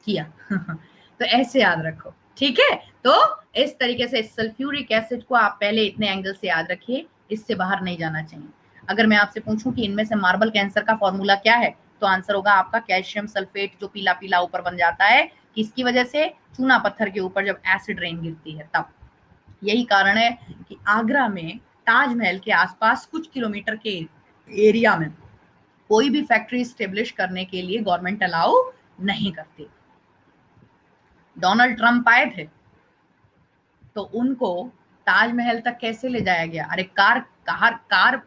किया। तो ऐसे याद रखो, ठीक है। तो इस तरीके से सल्फ्यूरिक एसिड को आप पहले इतने एंगल से याद रखिए, इससे बाहर नहीं जाना चाहिए। अगर मैं आपसे पूछूं कि इनमें से मार्बल कैंसर का फॉर्मूला क्या है, तो आंसर होगा आपका कैल्शियम सल्फेट, जो पीला पीला ऊपर बन जाता है, किसकी वजह से, चूना पत्थर के ऊपर जब एसिड रेन गिरती है तब। यही कारण है कि आगरा में ताजमहल के आसपास कुछ किलोमीटर के एरिया में कोई भी फैक्ट्री स्टेब्लिश करने के लिए गवर्नमेंट अलाउ नहीं करती। डोनाल्ड ट्रंप आए थे तो उनको ताजमहल तक कैसे ले जाया गया, अरे कार कार कार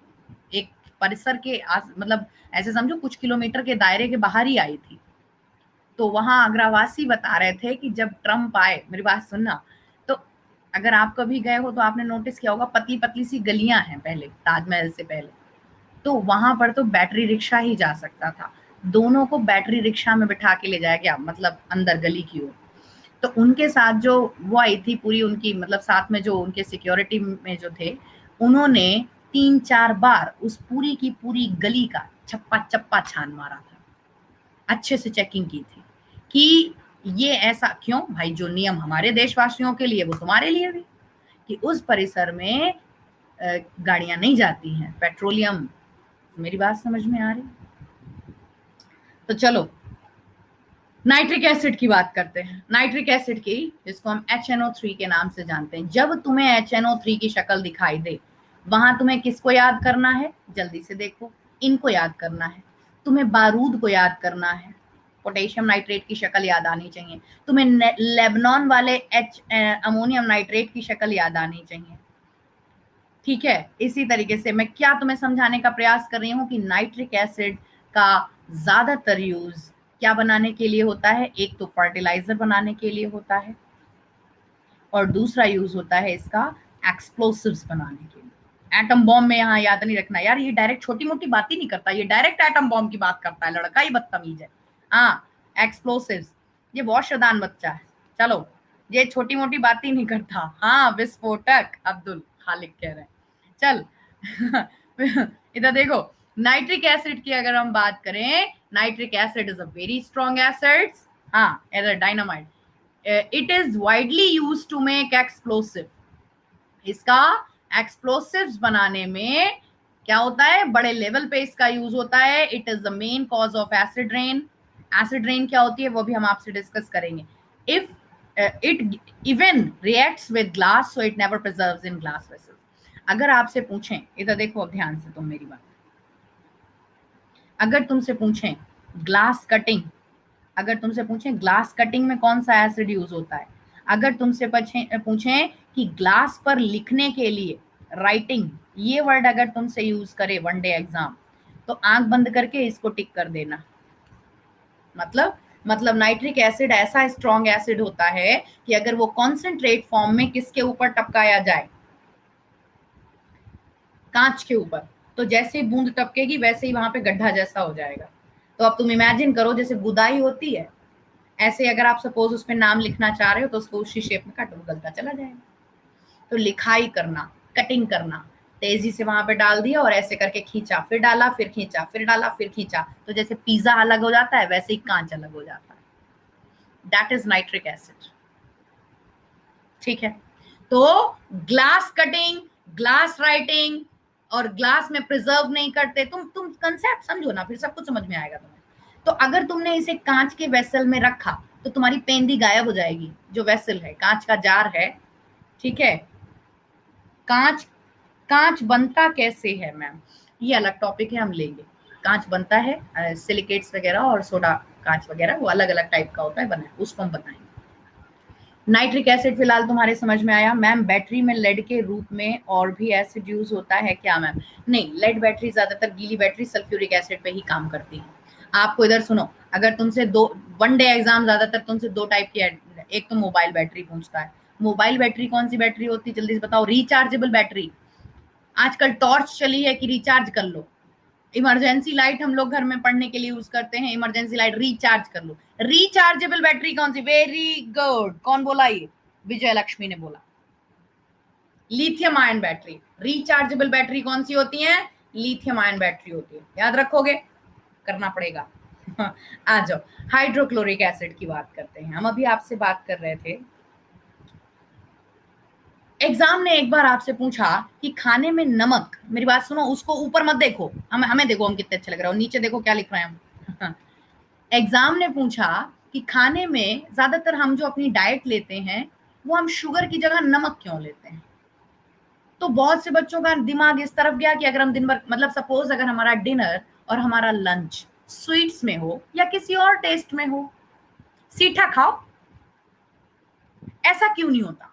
एक परिसर के मतलब ऐसे समझो कुछ किलोमीटर के दायरे के बाहर ही आई थी। तो वहां आगरावासी बता रहे थे कि जब ट्रंप आए, मेरी बात सुनना, तो अगर आप कभी गए हो तो आपने नोटिस किया होगा, पतली पतली सी गलियां हैं पहले, ताजमहल से पहले, तो वहां पर तो बैटरी रिक्शा ही जा सकता था। दोनों को बैटरी रिक्शा में बिठा के ले जाया गया, मतलब अंदर गली की ओर। तो उनके साथ जो वो आई थी पूरी उनकी, मतलब साथ में जो उनके सिक्योरिटी में जो थे, उन्होंने 3-4 बार उस पूरी की पूरी गली का चप्पा चप्पा छान मारा था, अच्छे से चेकिंग की थी कि ये ऐसा क्यों भाई, जो नियम हमारे देशवासियों के लिए वो तुम्हारे लिए भी, कि उस परिसर में गाड़ियां नहीं जाती हैं, पेट्रोलियम। मेरी बात समझ में आ रही? तो चलो नाइट्रिक एसिड की बात करते हैं। नाइट्रिक एसिड की, जिसको हम HNO3 के नाम से जानते हैं। जब तुम्हें HNO3 की शक्ल दिखाई दे, वहां तुम्हें किसको याद करना है, जल्दी से देखो, इनको याद करना है। तुम्हें बारूद को याद करना है, पोटेशियम नाइट्रेट की शक्ल याद आनी चाहिए। तुम्हें लेबनान वाले अमोनियम नाइट्रेट की शक्ल याद आनी चाहिए, ठीक है। इसी तरीके से मैं क्या तुम्हें समझाने का प्रयास कर रही हूँ कि नाइट्रिक एसिड का ज्यादातर यूज क्या बनाने के लिए होता है, एक तो फर्टिलाइजर बनाने के लिए होता है और दूसरा यूज होता है इसका एक्सप्लोसिव्स बनाने के लिए। एटम बॉम्ब में, यहाँ याद नहीं रखना यार, ये डायरेक्ट छोटी मोटी बात ही नहीं करता, ये डायरेक्ट एटम बॉम्ब की बात करता है, लड़का ही बदतमीज है। हाँ, एक्सप्लोसिव्स, ये बहुत शैतान बच्चा है। चलो, ये छोटी मोटी बात ही नहीं करता। हाँ, विस्फोटक, अब्दुल खालिक कह रहे हैं। चल इधर देखो, नाइट्रिक एसिड की अगर हम बात करें, nitric acid is a very strong acid. हाँ, as a dynamite, it is widely use to make explosive. इसका एक्सप्लोसिव्स बनाने में क्या होता है, बड़े लेवल पे इसका यूज होता है। It is the main cause of acid rain. Acid rain क्या होती है वो भी हम आपसे डिस्कस करेंगे। If it even reacts with glass, so it never preserves in glass vessels. अगर आपसे पूछें, इधर देखो अब ध्यान से तुम मेरी बात, अगर तुमसे पूछें ग्लास कटिंग, अगर तुमसे पूछें ग्लास कटिंग में कौन सा एसिड यूज होता है, अगर तुमसे पूछें कि ग्लास पर लिखने के लिए, राइटिंग, ये वर्ड अगर तुमसे यूज करे वन डे एग्जाम, तो आंख बंद करके इसको टिक कर देना। मतलब मतलब नाइट्रिक एसिड ऐसा स्ट्रॉन्ग एसिड होता है कि अगर वो कॉन्सेंट्रेट फॉर्म में किसके ऊपर टपकाया जाए, कांच के ऊपर, तो जैसे ही बूंद टपकेगी वैसे ही वहां पे गड्ढा जैसा हो जाएगा। तो अब तुम इमेजिन करो जैसे गुदाई होती है, ऐसे अगर आप सपोज उसमें नाम लिखना चाह रहे हो तो उसको उसी शेप में काटो, गलता चला जाएगा। तो लिखाई करना, कटिंग करना, तेजी से वहां पे डाल दिया और ऐसे करके खींचा, फिर डाला, फिर खींचा, फिर डाला, फिर खींचा, तो जैसे पिज्जा अलग हो जाता है वैसे ही कांच अलग हो जाता है। That is nitric acid. ठीक है, तो ग्लास कटिंग, ग्लास राइटिंग और ग्लास में प्रिजर्व नहीं करते, तुम कंसेप्ट समझो ना, फिर सब कुछ समझ में आएगा तुम्हें। तो अगर तुमने इसे कांच के वेसल में रखा तो तुम्हारी पेंदी गायब हो जाएगी। जो वेसल है, कांच का जार है, ठीक है। कांच, कांच बनता कैसे है मैम, ये अलग टॉपिक है, हम लेंगे। कांच बनता है सिलिकेट्स वगैरह और सोडा कांच वगैरह, वो अलग अलग टाइप का होता है, बना उसको हम बताएंगे। नाइट्रिक एसिड फिलहाल तुम्हारे समझ में आया। मैम बैटरी में लेड के रूप में और भी एसिड यूज होता है क्या मैम? नहीं, लेड बैटरी ज्यादातर, गीली बैटरी सल्फ्यूरिक एसिड पे ही काम करती है। आपको इधर सुनो, अगर तुमसे दो, वन डे एग्जाम ज्यादातर तुमसे दो टाइप की, एक तो मोबाइल बैटरी पूछता है। मोबाइल बैटरी कौन सी बैटरी होती है जल्दी से बताओ? Rechargeable battery. आजकल टॉर्च चली है कि रिचार्ज कर लो। इमरजेंसी लाइट हम लोग घर में पढ़ने के लिए यूज करते हैं, इमरजेंसी लाइट रिचार्ज कर लो। रिचार्जेबल बैटरी कौन सी? वेरी गुड, कौन बोला ये? विजय लक्ष्मी ने बोला। Lithium ion battery. Rechargeable battery कौन सी होती है? लिथियम आयन बैटरी होती है, याद रखोगे, करना पड़ेगा। आ जाओ, हाइड्रोक्लोरिक एसिड की बात करते हैं। हम अभी आपसे बात कर रहे थे, एग्जाम ने एक बार आपसे पूछा कि खाने में नमक, मेरी बात सुनो, उसको ऊपर मत देखो, हमें देखो हम कितने अच्छे लग रहे हो, नीचे देखो क्या लिख रहे हैं हम। एग्जाम ने पूछा कि खाने में ज्यादातर हम जो अपनी डाइट लेते हैं वो हम शुगर की जगह नमक क्यों लेते हैं? तो बहुत से बच्चों का दिमाग इस तरफ गया कि अगर हम दिन भर, मतलब सपोज अगर हमारा डिनर और हमारा लंच स्वीट्स में हो या किसी और टेस्ट में हो, सीठा खाओ, ऐसा क्यों नहीं होता?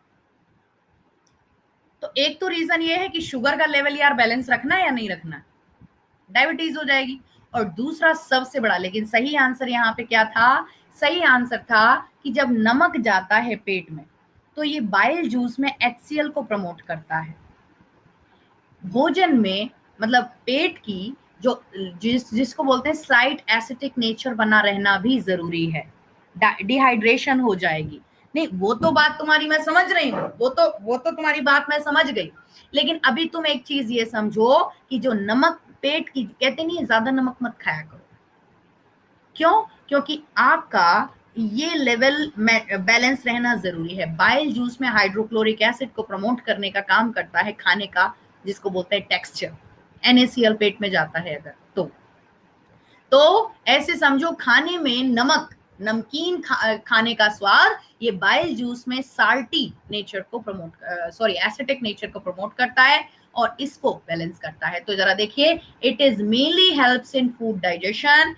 तो एक तो रीजन ये है कि शुगर का लेवल यार बैलेंस रखना है या नहीं रखना, डायबिटीज हो जाएगी। और दूसरा सबसे बड़ा, लेकिन सही आंसर यहाँ पे क्या था? सही आंसर था कि जब नमक जाता है पेट में तो ये बाइल जूस में HCl को प्रमोट करता है। भोजन में, मतलब पेट की जो, जिसको बोलते हैं स्लाइट एसिटिक नेचर बना रहना भी जरूरी है, डिहाइड्रेशन हो जाएगी। नहीं, वो तो बात तुम्हारी मैं समझ रही हूँ, वो तो तुम्हारी बात मैं समझ गई। लेकिन अभी तुम एक चीज ये समझो कि जो नमक पेट की, कहते नहीं ज्यादा नमक मत खाया करो। क्यों? क्योंकि आपका ये लेवल बैलेंस रहना जरूरी है। बाइल जूस में हाइड्रोक्लोरिक एसिड को प्रमोट करने का काम करता है खाने का, जिसको बोलते हैं टेक्सचर। NaCl पेट में जाता है अगर तो ऐसे समझो, खाने में नमक, नमकीन खाने का स्वाद, ये बाइल जूस में साल्टी नेचर को प्रमोट, सॉरी एसिटिक नेचर को प्रमोट करता है और इसको बैलेंस करता है। तो जरा देखिए, it is mainly helps in food digestion,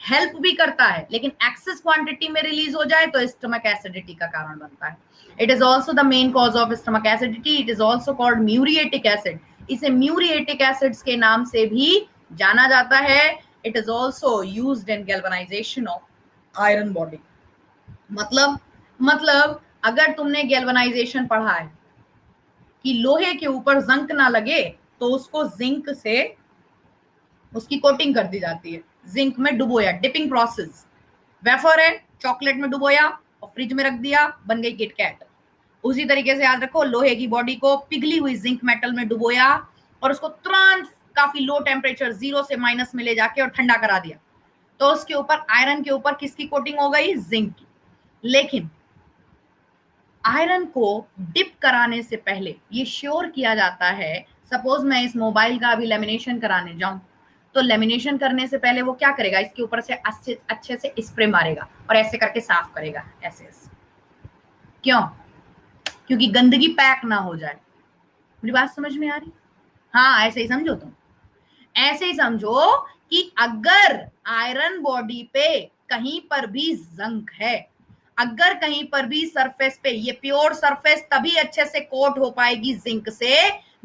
help भी करता है, लेकिन एक्सेस क्वांटिटी में रिलीज हो जाए तो स्टमक एसिडिटी का कारण बनता है। It is also the main cause of stomach acidity. It is also called muriatic acid. इसे म्यूरिएटिक एसिड्स के नाम से भी जाना जाता है। It is also used in galvanisation of iron body. मतलब अगर तुमने गैल्वेनाइजेशन पढ़ा है कि लोहे के ऊपर जंक ना लगे तो उसको जिंक से उसकी कोटिंग कर दी जाती है, जिंक में डुबोया, डिपिंग प्रोसेस। वेफर है, चॉकलेट में डुबोया और फ्रिज में रख दिया, बन गई किटकैट। उसी तरीके से याद रखो, लोहे की बॉडी को पिघली हुई जिंक मेटल में डुबोया और उसको तुरंत काफी लो टेम्परेचर, 0 से माइनस में ले जाके और ठंडा करा दिया, तो उसके ऊपर, आयरन के ऊपर किसकी कोटिंग हो गई? जिंक की। लेकिन आयरन को डिप कराने से पहले ये श्योर किया जाता है, सपोज मैं इस मोबाइल का अभी लेमिनेशन कराने जाऊं, तो लेमिनेशन करने से पहले वो क्या करेगा? इसके ऊपर से अच्छे से स्प्रे मारेगा और ऐसे करके साफ करेगा, ऐसे ऐसे। क्यों? क्योंकि गंदगी पैक ना हो जाए। मेरी बात समझ में आ रही? हाँ, ऐसे ही समझो तुम, ऐसे ही समझो कि अगर आयरन बॉडी पे कहीं पर भी जंक है, अगर कहीं पर भी सरफेस पे, ये प्योर सरफेस तभी अच्छे से कोट हो पाएगी जिंक से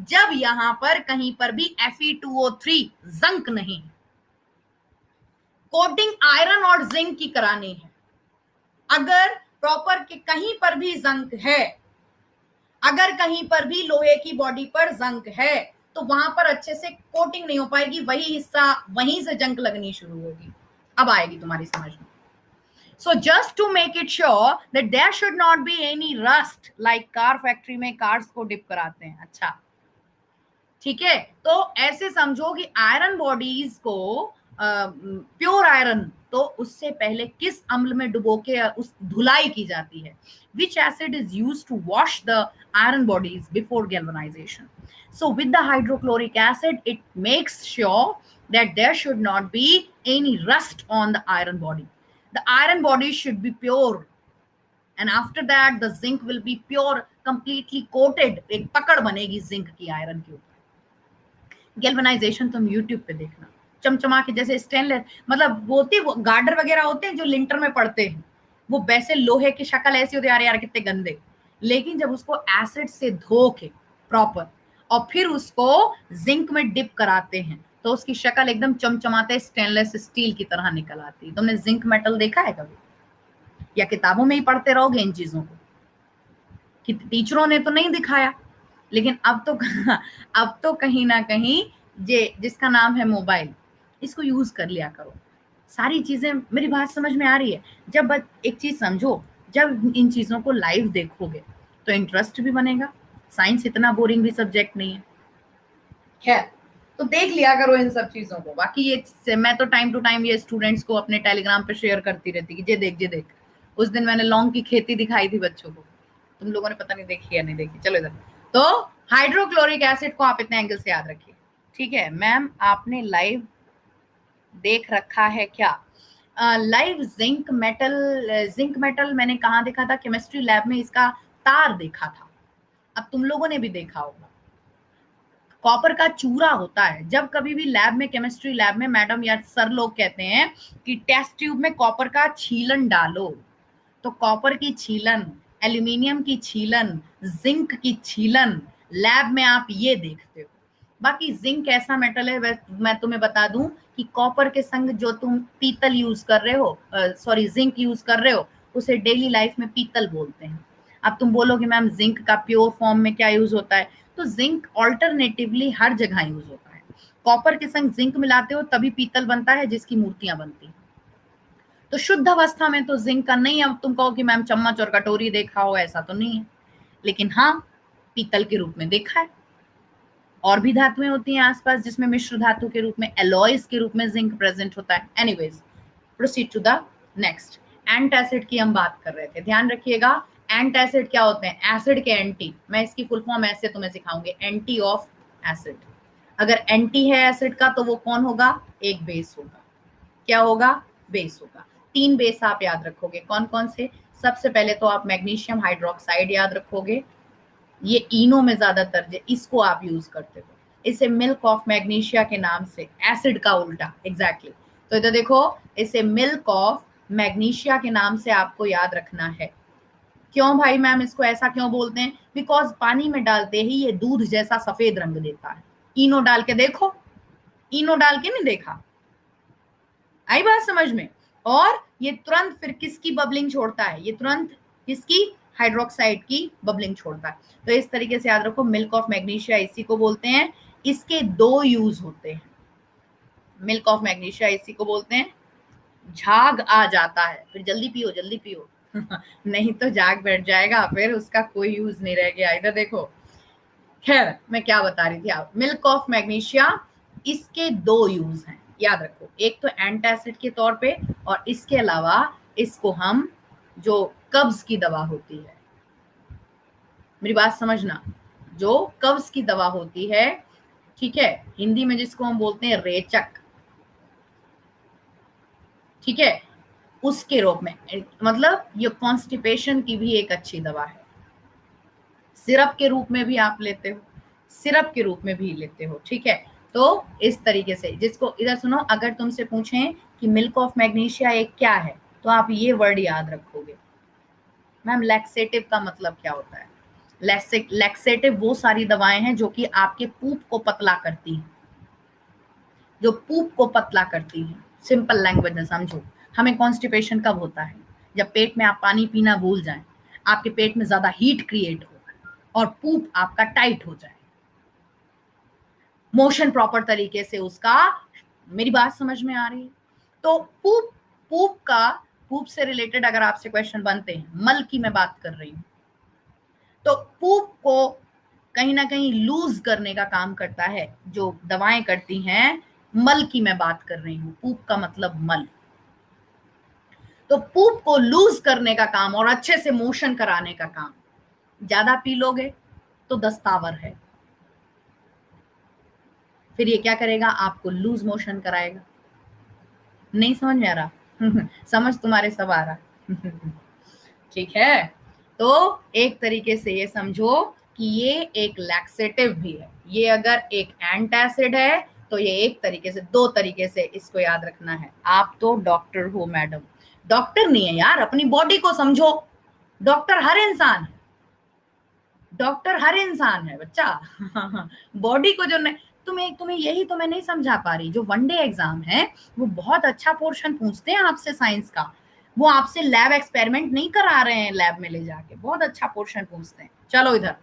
जब यहां पर कहीं पर भी Fe2O3 जंक नहीं। कोटिंग आयरन और जिंक की करानी है। अगर प्रॉपर के कहीं पर भी जंक है, अगर कहीं पर भी लोहे की बॉडी पर जंक है, तो वहां पर अच्छे से कोटिंग नहीं हो पाएगी, वही हिस्सा वहीं से जंक लगनी शुरू होगी। अब आएगी तुम्हारी समझ में। So just to make it sure that there should not be any rust, like car factory में कार्स को डिप कराते हैं, अच्छा ठीक है। तो ऐसे समझो कि आयरन बॉडीज को प्योर आयरन, तो उससे पहले किस अम्ल में डुबो के उस धुलाई की जाती है? Which acid is used to wash the iron bodies before galvanisation? So with the hydrochloric acid, it makes sure that there should not be any rust on the iron body. The iron body should be pure, and after that the zinc will be pure, completely coated. एक पकड़ बनेगी जिंक की आयरन के ऊपर। गैल्वेनाइजेशन तुम यूट्यूब पे देखना, चमचमा के जैसे स्टेनलेस, मतलब वो गार्डर वगैरह होते हैं जो लिंटर में पड़ते हैं, वो वैसे लोहे की शक्ल ऐसी होती है, यार यार कितने गंदे। लेकिन जब उसको एसिड से धो के प्रॉपर और फिर उसको जिंक में डिप कराते हैं, तो उसकी शक्ल एकदम चमचमाते स्टेनलेस स्टील की तरह निकल आती है। तुमने जिंक मेटल देखा है कभी? या किताबों में ही पढ़ते रहोगे इन चीजों को, कि टीचरों ने तो नहीं दिखाया, लेकिन अब तो कहीं ना कहीं जिसका नाम है मोबाइल, इसको यूज कर लिया करो। सारी चीजें, मेरी बात समझ में आ रही है? जब एक चीज समझो, जब इन चीजों को लाइव देखोगे तो इंटरेस्ट भी बनेगा। साइंस इतना बोरिंग भी सब्जेक्ट नहीं है। खैर, तो देख लिया करो इन सब चीजों को। बाकी ये मैं तो टाइम टू टाइम ये स्टूडेंट्स को अपने टेलीग्राम पे शेयर करती रहती कि ये देख। उस दिन मैंने लौंग की खेती दिखाई थी बच्चों को, तुम लोगों ने पता नहीं देखी या नहीं देखी। चलो इधर, तो हाइड्रोक्लोरिक एसिड को आप इतने एंगल से याद रखिए, ठीक है। मैम आपने लाइव देख रखा है क्या? लाइव जिंक मेटल मैंने कहाँ देखा था? केमिस्ट्री लैब में इसका तार देखा था। अब तुम लोगों ने भी देखा होगा, कॉपर का चूरा होता है। जब कभी भी लैब में, केमिस्ट्री लैब में मैडम या सर लोग कहते हैं कि टेस्ट ट्यूब में कॉपर का छीलन डालो, तो कॉपर की छीलन, एल्यूमिनियम की छीलन, जिंक की छीलन लैब में आप ये देखते हो। बाकी जिंक ऐसा मेटल है, मैं तुम्हें बता दूं कि कॉपर के संग जो तुम पीतल यूज कर रहे हो, सॉरी जिंक यूज कर रहे हो, उसे डेली लाइफ में पीतल बोलते हैं। अब तुम बोलोगे मैम जिंक का प्योर फॉर्म में क्या यूज होता है? तो जिंक ऑल्टरनेटिवली हर जगह यूज होता है। कॉपर के संग जिंक मिलाते हो तभी पीतल बनता है, जिसकी मूर्तियां बनती हैं। तो शुद्ध अवस्था में तो जिंक का नहीं। अब तुम कहो कि मैम चम्मच और कटोरी देखा हो, ऐसा तो नहीं है, लेकिन हाँ पीतल के रूप में देखा है। और भी धातुएं होती हैं आसपास जिसमें मिश्र धातु के रूप में, एलॉयज के रूप में जिंक प्रेजेंट होता है। Anyways, proceed to the next. Antacid की हम बात कर रहे थे, ध्यान रखिएगा। एंटासिड क्या होते हैं? एसिड के एंटी। मैं इसकी फुल फॉर्म ऐसे तुम्हें सिखाऊंगी, एंटी ऑफ एसिड। अगर एंटी है एसिड का तो वो कौन होगा? एक बेस होगा। क्या होगा? बेस होगा। 3 बेस आप याद रखोगे, कौन कौन से? सबसे पहले तो आप मैग्नीशियम हाइड्रोक्साइड याद रखोगे, ये इनो में ज्यादातर इसको आप यूज करते हो। इसे मिल्क ऑफ मैग्नीशिया के नाम से, एसिड का उल्टा, एग्जैक्टली। तो इधर देखो, इसे मिल्क ऑफ मैग्नीशिया के नाम से आपको याद रखना है। क्यों भाई मैम इसको ऐसा क्यों बोलते हैं? बिकॉज पानी में डालते ही ये दूध जैसा सफेद रंग देता है। इनो डाल के देखो, इनो डाल के नहीं देखा, आई बात समझ में? और ये तुरंत फिर किसकी बबलिंग छोड़ता है? ये तुरंत किसकी? हाइड्रोक्साइड की बबलिंग छोड़ता है। तो इस तरीके से याद रखो, मिल्क ऑफ मैग्नीशिया इसी को बोलते हैं। इसके 2 यूज होते हैं। मिल्क ऑफ मैग्नीशिया इसी को बोलते हैं, झाग आ जाता है, फिर जल्दी पियो जल्दी पियो नहीं तो झाग बैठ जाएगा, फिर उसका कोई यूज नहीं रह गया। इधर देखो, खैर मैं क्या बता रही थी, आप मिल्क ऑफ मैग्नीशिया, इसके 2 यूज हैं, याद रखो। एक तो एंटासिड के तौर पे, और इसके अलावा इसको हम, जो कब्ज की दवा होती है, मेरी बात समझना, जो कब्ज की दवा होती है, ठीक है, हिंदी में जिसको हम बोलते हैं रेचक, ठीक है, उसके रूप में, मतलब ये कॉन्स्टिपेशन की भी एक अच्छी दवा है। सिरप के रूप में भी आप लेते हो, सिरप के रूप में भी लेते हो, ठीक है। तो इस तरीके से, जिसको इधर सुनो, अगर तुमसे पूछें कि मिल्क ऑफ मैग्नीशिया एक क्या है, तो आप ये वर्ड याद रखोगे। मैम लैक्सेटिव का मतलब क्या होता है? लैक्सेटिव वो सारी दवाएं हैं जो कि आपके पूप को पतला करती हैं, जो पूप को पतला करती हैं। सिंपल लैंग्वेज में समझो, हमें कॉन्स्टिपेशन कब होता है? जब पेट में आप पानी पीना भूल जाएं, आपके पेट में ज्यादा हीट क्रिएट हो और पूप आपका टाइट हो जाए, मोशन प्रॉपर तरीके से उसका, मेरी बात समझ में आ रही है? तो पूप, पूप से रिलेटेड अगर आपसे क्वेश्चन बनते हैं, मल की मैं बात कर रही हूं, तो पूप को कहीं ना कहीं लूज करने का काम करता है जो दवाएं करती हैं। मल की मैं बात कर रही हूं, पूप का मतलब मल। तो पूप को लूज करने का काम और अच्छे से मोशन कराने का काम, ज्यादा पी लोगे तो दस्तावर है, फिर ये क्या करेगा, आपको लूज मोशन कराएगा। नहीं समझ में आ रहा? समझ तुम्हारे सब आ रहा। ठीक है, तो एक तरीके से ये समझो कि ये एक लैक्सेटिव भी है। ये अगर एक एंटासिड है तो ये एक तरीके से, दो तरीके से इसको याद रखना है। आप तो डॉक्टर हो मैडम, डॉक्टर नहीं है यार, अपनी बॉडी को समझो। डॉक्टर हर इंसान है, डॉक्टर हर इंसान है बच्चा। बॉडी को जो नहीं, तुम्हें यही तो मैं नहीं समझा पा रही। जो वनडे एग्जाम है वो बहुत अच्छा पोर्शन पूछते हैं आपसे साइंस का, वो आपसे लैब एक्सपेरिमेंट नहीं करा रहे हैं, लैब में ले जाके बहुत अच्छा पोर्शन पूछते हैं। चलो इधर,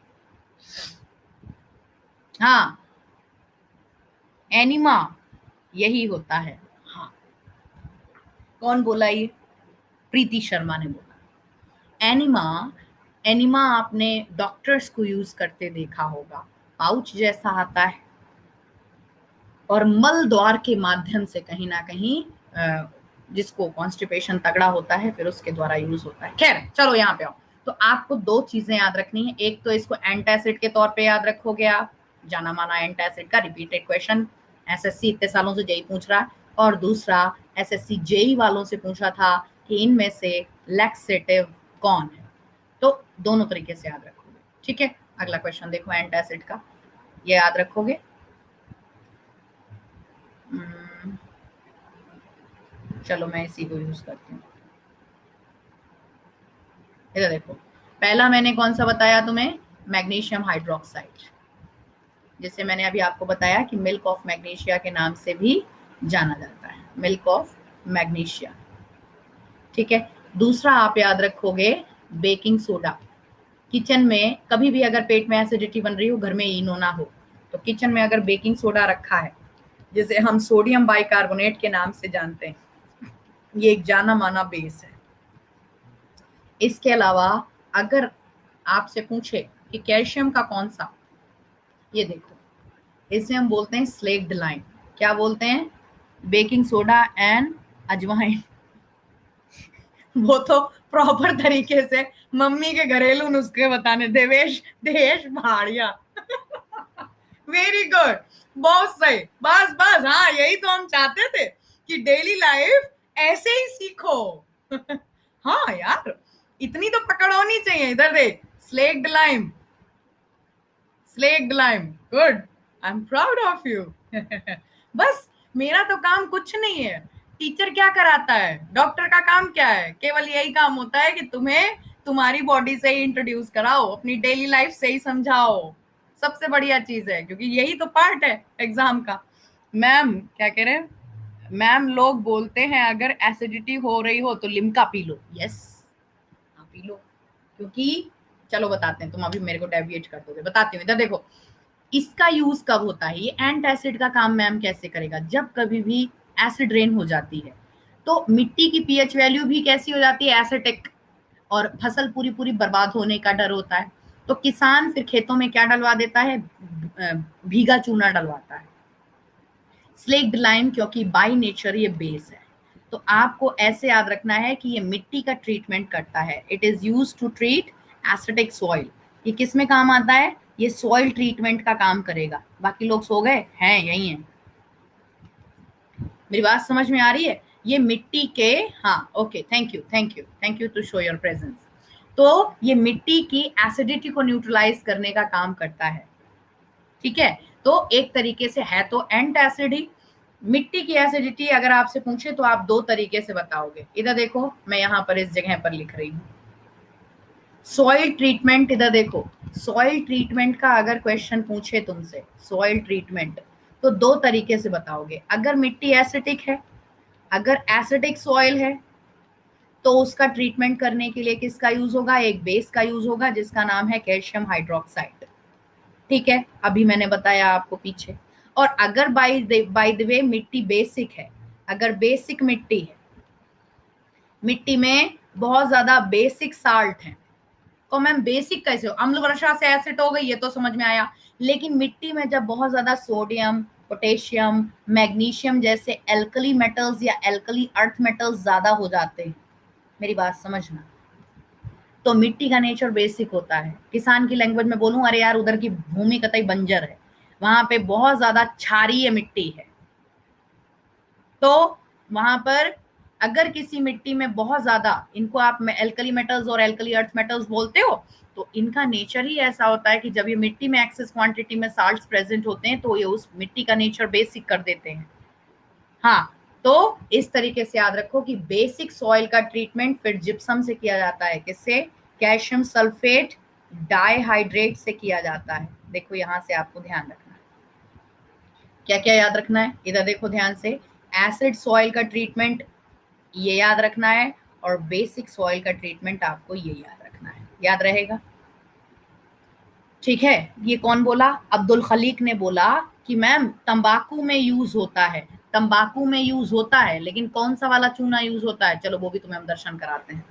हाँ, एनिमा यही होता है। हाँ, कौन बोला ये? प्रीति शर्मा ने बोला। एनिमा, एनिमा आपने डॉक्टर्स को यूज करते देखा होगा, पाउच जैसा आता है और मल द्वार के माध्यम से कहीं ना कहीं जिसको कॉन्स्टिपेशन तगड़ा होता है फिर उसके द्वारा यूज होता है। खैर चलो यहाँ पे आओ। तो आपको दो चीजें याद रखनी है, एक तो इसको एंटासिड के तौर पे याद रखोगे आप, जाना माना एंटासिड का रिपीटेड क्वेश्चन, एसएससी इतने सालों से जेई पूछ रहा है, और दूसरा एसएससी जेई वालों से पूछा था कि इनमें से लैक्सेटिव कौन है। तो दोनों तरीके से याद रखोगे, ठीक है। अगला क्वेश्चन देखो एंटासिड का, ये याद रखोगे। चलो मैं इसी को यूज करती हूँ। इधर देखो, पहला मैंने कौन सा बताया तुम्हें, मैग्नीशियम हाइड्रोक्साइड, जिसे मैंने अभी आपको बताया कि मिल्क ऑफ मैग्नीशिया के नाम से भी जाना जाता है, मिल्क ऑफ मैग्नीशिया, ठीक है। दूसरा आप याद रखोगे बेकिंग सोडा। किचन में कभी भी अगर पेट में एसिडिटी बन रही हो, घर में इनो ना हो, तो किचन में अगर बेकिंग सोडा रखा है, जिसे हम सोडियम बाइकार्बोनेट के नाम से जानते हैं, ये एक जाना माना बेस है। इसके अलावा अगर आपसे पूछे कि कैल्शियम का कौन सा, ये देखो, इसे हम बोलते हैं स्लेक्ड लाइम। क्या बोलते हैं? बेकिंग सोडा एंड अजवाइन। वो तो प्रॉपर तरीके से मम्मी के घरेलू नुस्खे बताने, देवेश देश भाड़िया। वेरी गुड, बहुत सही, बस बस, हाँ यही तो हम चाहते थे कि डेली लाइफ ऐसे ही सीखो। हाँ यार, इतनी तो पकड़ होनी चाहिए। इधर देख, slaked lime, slaked lime, good, I am proud of you. बस मेरा तो काम कुछ नहीं है। टीचर क्या कराता है, डॉक्टर का काम क्या है? केवल यही काम होता है कि तुम्हें तुम्हारी बॉडी से ही इंट्रोड्यूस कराओ, अपनी डेली लाइफ से ही समझाओ। सबसे बढ़िया चीज है, क्योंकि यही तो पार्ट है एग्जाम का। मैम क्या कह रहे हैं? मैम लोग बोलते हैं अगर एसिडिटी हो रही हो तो लिम्का पी लो। यस, हाँ पी लो, क्योंकि चलो बताते हैं, तुम अभी मेरे को डेविएट कर दोगे, बताती हूँ। इधर देखो, इसका यूज कब होता है, ये एंट एसिड का काम मैम कैसे करेगा, जब कभी भी एसिड रेन हो जाती है तो मिट्टी की पीएच वैल्यू भी कैसी हो जाती है, एसिडिक, और फसल पूरी पूरी बर्बाद होने का डर होता है। तो किसान फिर खेतों में क्या डलवा देता है, भीगा चूना डलवाता है, स्लेक्ड लाइम, क्योंकि बाय नेचर ये बेस है। तो आपको ऐसे याद रखना है कि ये मिट्टी का ट्रीटमेंट करता है। It is use to treat acidic soil. ये किस में काम आता है, ये सॉइल ट्रीटमेंट का काम करेगा। बाकी लोग सो गए हैं, यही है, मेरी बात समझ में आ रही है? ये मिट्टी के, हाँ okay, thank you thank you thank you to show your presence. तो ये मिट्टी की एसिडिटी को न्यूट्रलाइज करने का काम करता है, ठीक है। तो एक तरीके से है तो एंट एसिड ही। मिट्टी की एसिडिटी अगर आपसे पूछे तो आप दो तरीके से बताओगे। इधर देखो, मैं यहाँ पर इस जगह पर लिख रही हूँ सॉइल ट्रीटमेंट। इधर देखो, सॉइल ट्रीटमेंट का अगर क्वेश्चन पूछे तुमसे, सॉइल ट्रीटमेंट, तो दो तरीके से बताओगे। अगर मिट्टी एसिडिक है, अगर एसिडिक सॉइल है, तो उसका ट्रीटमेंट करने के लिए किसका यूज होगा, एक बेस का यूज होगा जिसका नाम है कैल्शियम हाइड्रोक्साइड। ठीक है, अभी मैंने बताया आपको पीछे। और अगर बाय द वे मिट्टी बेसिक है, अगर बेसिक मिट्टी है, मिट्टी में बहुत ज्यादा बेसिक साल्ट है, तो मैम बेसिक कैसे हो, अम्ल वर्षा से एसिड हो गई, ये तो समझ में आया। लेकिन मिट्टी में जब बहुत ज्यादा सोडियम, पोटेशियम, मैग्नीशियम जैसे एल्कली मेटल्स या एल्कली अर्थ मेटल्स ज्यादा हो जाते हैं, मेरी बात समझना, तो मिट्टी का नेचर बेसिक होता है। किसान की लैंग्वेज में बोलूं, अरे यार उधर की भूमि कतई बंजर है, वहां पे बहुत ज्यादा क्षारीय मिट्टी है। तो वहां पर अगर किसी मिट्टी में बहुत ज्यादा, इनको आप एल्कली मेटल्स और एल्कली अर्थ मेटल्स बोलते हो, तो इनका नेचर ही ऐसा होता है कि जब ये मिट्टी में एक्सेस क्वांटिटी में साल्ट्स प्रेजेंट होते हैं तो ये उस मिट्टी का नेचर बेसिक कर देते हैं। हाँ, तो इस तरीके से याद रखो कि बेसिक सॉइल का ट्रीटमेंट फिर जिप्सम से किया जाता है, किससे, कैल्शियम सल्फेट डाइहाइड्रेट से किया जाता है। देखो यहां से आपको ध्यान रखना है, क्या क्या याद रखना है, इधर देखो ध्यान से। एसिड सॉइल का ट्रीटमेंट ये याद रखना है, और बेसिक सॉइल का ट्रीटमेंट आपको ये याद रखना है, याद रहेगा। ठीक है, ये कौन बोला, अब्दुल खलीक ने बोला कि मैम तंबाकू में यूज होता है, तंबाकू में यूज होता है, लेकिन कौन सा वाला चूना यूज होता है, चलो वो भी तुम्हें हम दर्शन कराते हैं।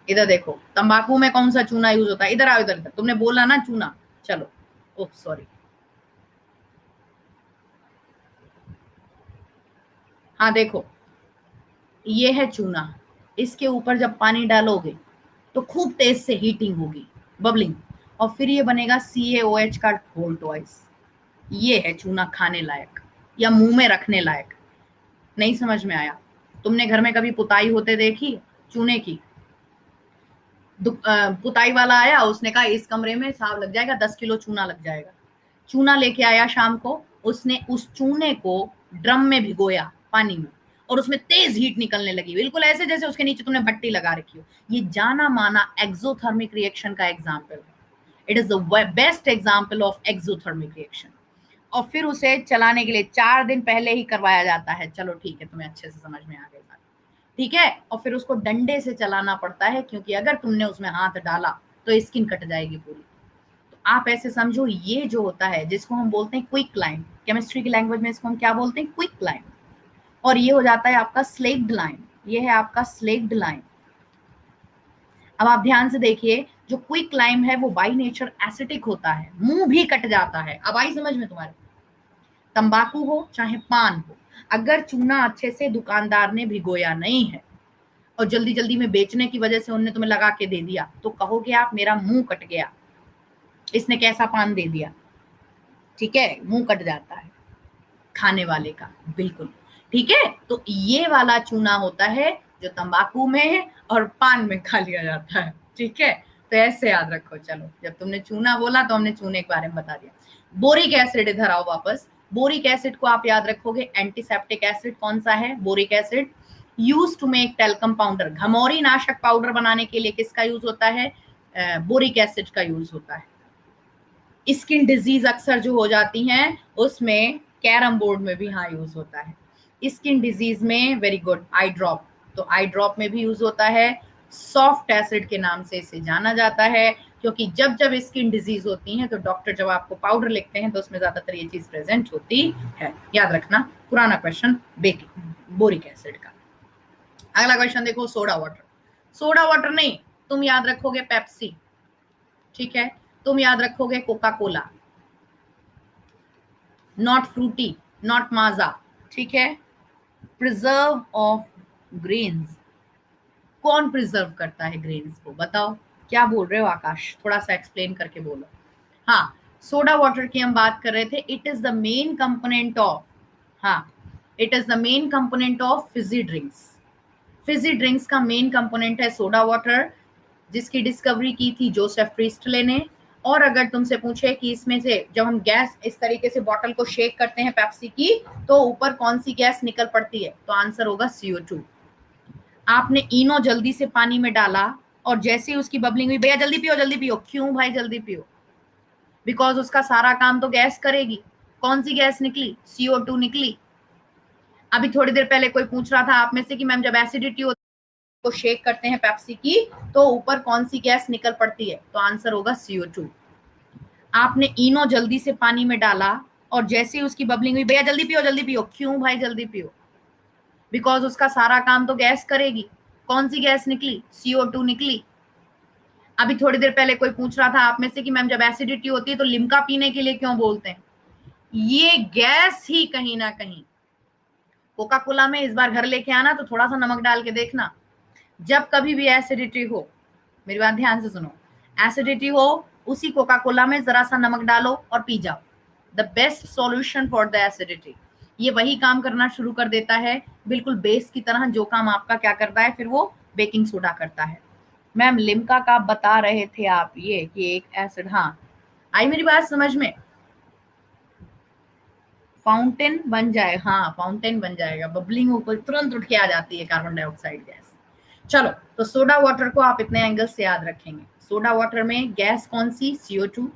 इधर देखो तंबाकू में कौन सा चूना यूज होता है, इधर आओ, इधर इधर, तुमने बोला ना चूना, चलो, ओह सॉरी, हाँ देखो ये है चूना, इसके ऊपर जब पानी डालोगे तो खूब तेज से हीटिंग होगी, बबलिंग, और फिर ये बनेगा CaOH का वोल्ट वॉइस। ये है चूना खाने लायक या मुंह में रखने लायक। नहीं समझ में आया, तुमने घर में कभी पुताई होते देखी चूने की, पुताई वाला आया, उसने कहा इस कमरे में हिसाब लग जाएगा, 10 किलो चूना लग जाएगा। चूना लेके आया शाम को, उसने उस चूने को ड्रम में भिगोया पानी में, और उसमें तेज हीट निकलने लगी, बिल्कुल ऐसे जैसे उसके नीचे तुमने भट्टी लगा रखी हो। ये जाना माना एक्सोथर्मिक रिएक्शन का एग्जाम्पल है, it is the best example of exothermic reaction. और फिर उसे चलाने के लिए 4 दिन पहले ही करवाया जाता है, चलो ठीक है, तुम्हें अच्छे से समझ में आ गई बात, ठीक है। और फिर उसको डंडे से चलाना पड़ता है, क्योंकि अगर तुमने उसमें हाथ डाला तो स्किन कट जाएगी पूरी। तो आप ऐसे समझो, ये जो होता है जिसको हम बोलते हैं क्विक लाइन, केमिस्ट्री की लैंग्वेज में इसको हम क्या बोलते हैं, क्विक लाइन, और ये हो जाता है आपका स्लेक्ड लाइन, ये है आपका स्लेक्ड लाइन। अब आप ध्यान से देखिए, जो क्विक लाइम है वो बाई नेचर एसिटिक होता है, मुंह भी कट जाता है। अब आई समझ में तुम्हारे, तंबाकू हो चाहे पान हो, अगर चूना अच्छे से दुकानदार ने भिगोया नहीं है और जल्दी जल्दी में बेचने की वजह से उन्होंने तुम्हें लगा के दे दिया, तो कहोगे आप मेरा मुंह कट गया, इसने कैसा पान दे दिया, ठीक है, मुंह कट जाता है खाने वाले का, बिल्कुल ठीक है। तो ये वाला चूना होता है जो तंबाकू में है और पान में खा लिया जाता है, ठीक है। तो ऐसे याद रखो, चलो जब तुमने चूना बोला तो हमने चूने के बारे में बता दिया। बोरिक एसिड, इधर आओ वापस। बोरिक एसिड को आप याद रखोगे, एंटीसेप्टिक एसिड कौन सा है, boric acid, use to make talcum powder, घमौरी नाशक पाउडर बनाने के लिए किसका यूज होता है, बोरिक एसिड का यूज होता है। स्किन डिजीज अक्सर जो हो जाती हैं उसमें कैरम बोर्ड में भी हाँ यूज होता है। स्किन डिजीज में वेरी गुड, आई ड्रॉप, तो आई ड्रॉप में भी यूज होता है। सॉफ्ट एसिड के नाम से इसे जाना जाता है, क्योंकि जब जब स्किन डिजीज होती है तो डॉक्टर जब आपको पाउडर लिखते हैं तो उसमें ज्यादातर ये चीज प्रेजेंट होती है, याद रखना। पुराना क्वेश्चन बोरिक एसिड का। अगला क्वेश्चन देखो, सोडा वाटर, सोडा वाटर नहीं, तुम याद रखोगे पेप्सी, ठीक है, तुम याद रखोगे Coca Cola, not Frooti, not Maaza, ठीक है। प्रिजर्व ऑफ ग्रेन्स, कौन प्रिजर्व करता है ग्रेन्स को, बताओ क्या बोल रहे हो आकाश, थोड़ा सा एक्सप्लेन करके बोलो। हाँ, सोडा वाटर की हम बात कर रहे थे, it is the main component of, हाँ, it is the main component of fizzy drinks. Fizzy drinks का मेन कंपोनेंट है सोडा वाटर, जिसकी डिस्कवरी की थी जोसेफ प्रीस्टले ने। और अगर तुमसे पूछे कि इसमें से जब हम गैस इस तरीके से बॉटल को शेक करते हैं पेप्सी की, तो ऊपर कौन सी गैस निकल पड़ती है, तो आंसर होगा CO2। आपने इनो जल्दी से पानी में डाला और जैसे ही उसकी बबलिंग हुई, भैया जल्दी पियो जल्दी पियो, क्यों भाई जल्दी पियो, बिकॉज उसका सारा काम तो गैस करेगी। कौन सी गैस निकली, CO2 निकली। अभी थोड़ी देर पहले कोई पूछ रहा था आप में से कि मैम जब एसिडिटी को शेक करते हैं पेप्सी की, तो ऊपर कौन सी गैस निकल पड़ती है? तो आंसर होगा CO2। आपने इनो जल्दी से पानी में डाला और जैसे ही उसकी बबलिंग हुई, भैया जल्दी पियो जल्दी पियो। क्यों भाई जल्दी पियो? बिकॉज उसका सारा काम तो गैस करेगी। कौन सी गैस निकली? CO2 निकली। अभी थोड़ी देर पहले कोई पूछ रहा था आप में से कि मैम जब एसिडिटी होती है तो लिम्का पीने के लिए क्यों बोलते हैं? ये गैस ही कहीं ना कहीं। कोका कोला में इस बार घर लेके आना तो थोड़ा सा नमक डाल के देखना। जब कभी भी एसिडिटी हो, मेरी बात ध्यान से सुनो, एसिडिटी हो उसी कोका कोला में जरा सा नमक डालो और पी जाओ। The best solution for the acidity. ये वही काम करना शुरू कर देता है, बिल्कुल बेस की तरह। जो काम आपका क्या करता है फिर वो बेकिंग सोडा करता है। मैम लिम्का का बता रहे थे आप ये कि एक एसिड, हाँ आई मेरी बात समझ में? फाउंटेन बन जाए, हाँ फाउंटेन बन जाएगा। बबलिंग ऊपर तुरंत उठ के आ जाती है कार्बन डाइऑक्साइड गैस। चलो, तो सोडा वाटर को आप इतने एंगल से याद रखेंगे। सोडा वाटर में गैस कौन सी? CO2।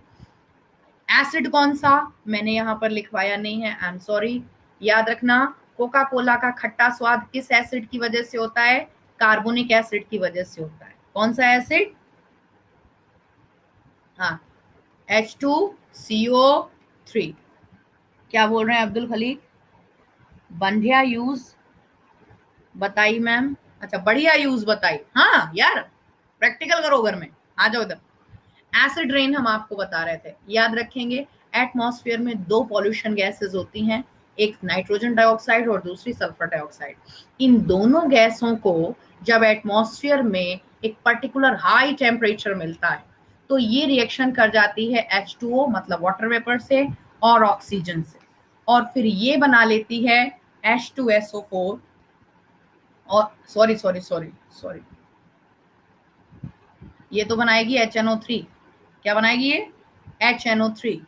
एसिड कौन सा? मैंने यहां पर लिखवाया नहीं है, आई एम सॉरी। याद रखना, कोका कोला का खट्टा स्वाद किस एसिड की वजह से होता है? कार्बोनिक एसिड की वजह से होता है। कौन सा एसिड? हाँ, H2CO3। क्या बोल रहे हैं अब्दुल खलीक? बढ़िया यूज बताई मैम। अच्छा, बढ़िया यूज बताई। हाँ यार, प्रैक्टिकल करो घर में, आ जाओ इधर। एसिड रेन हम आपको बता रहे थे, याद रखेंगे। एटमॉस्फेयर में दो पॉल्यूशन गैसेस होती हैं, एक नाइट्रोजन डाइऑक्साइड और दूसरी सल्फर डाइऑक्साइड। इन दोनों गैसों को जब एटमॉस्फेयर में एक पर्टिकुलर हाई टेम्परेचर मिलता है तो ये रिएक्शन कर जाती है H2O मतलब वाटर वेपर से और ऑक्सीजन से, और फिर ये बना लेती है H2SO4। और सॉरी सॉरी सॉरी सॉरी, ये तो बनाएगी HNO3। क्या बनाएगी ये? HNO3।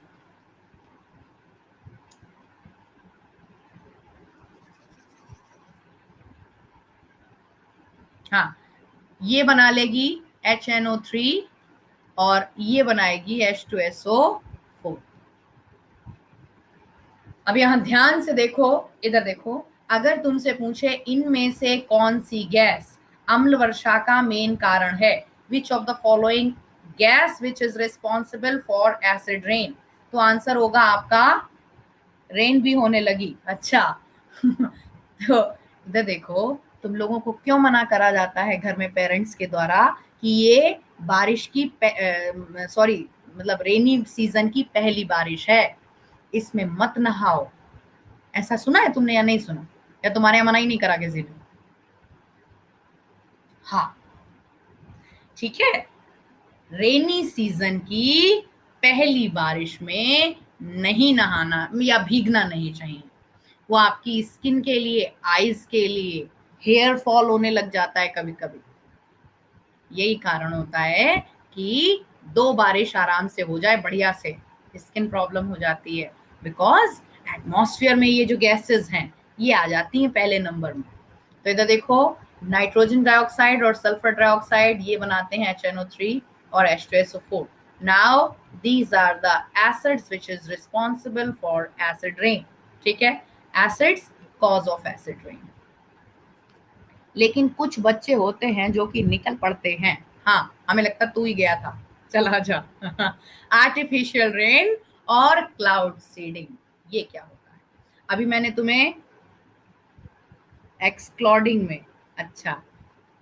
हाँ, ये बना लेगी HNO3 और ये बनाएगी H2SO4। अब यहां ध्यान से देखो, इधर देखो। अगर तुमसे पूछे इनमें से कौन सी गैस अम्ल वर्षा का मेन कारण है, which of the following gas which is responsible for acid rain, तो आंसर होगा आपका रेन भी होने लगी। अच्छा तो इधर देखो, तुम लोगों को क्यों मना करा जाता है घर में पेरेंट्स के द्वारा कि ये बारिश की सॉरी मतलब रेनी सीजन की पहली बारिश है, इसमें मत नहाओ। ऐसा सुना है तुमने या नहीं सुना? या तुम्हारे यहाँ मना ही नहीं करा किसी ने? हाँ, ठीक है। रेनी सीजन की पहली बारिश में नहीं नहाना या भीगना नहीं चाहिए। वो आपकी स्किन के लिए, आईज के लिए, हेयर फॉल होने लग जाता है कभी कभी। यही कारण होता है कि दो बारिश आराम से हो जाए बढ़िया से, स्किन प्रॉब्लम हो जाती है। बिकॉज एटमॉस्फेयर में ये जो गैसेस हैं ये आ जाती हैं पहले नंबर में। तो इधर देखो, नाइट्रोजन डाइऑक्साइड और सल्फर डाइऑक्साइड ये बनाते हैं HNO3 और H2SO4। Now these are the acids which is responsible for acid rain. ठीक है, acids cause of acid rain. लेकिन कुछ बच्चे होते हैं जो कि निकल पड़ते हैं। हाँ, हमें लगता तू ही गया था, चला जा आर्टिफिशियल रेन और क्लाउड सीडिंग, ये क्या होता है? अभी मैंने तुम्हें एक्सक्लॉडिंग में, अच्छा,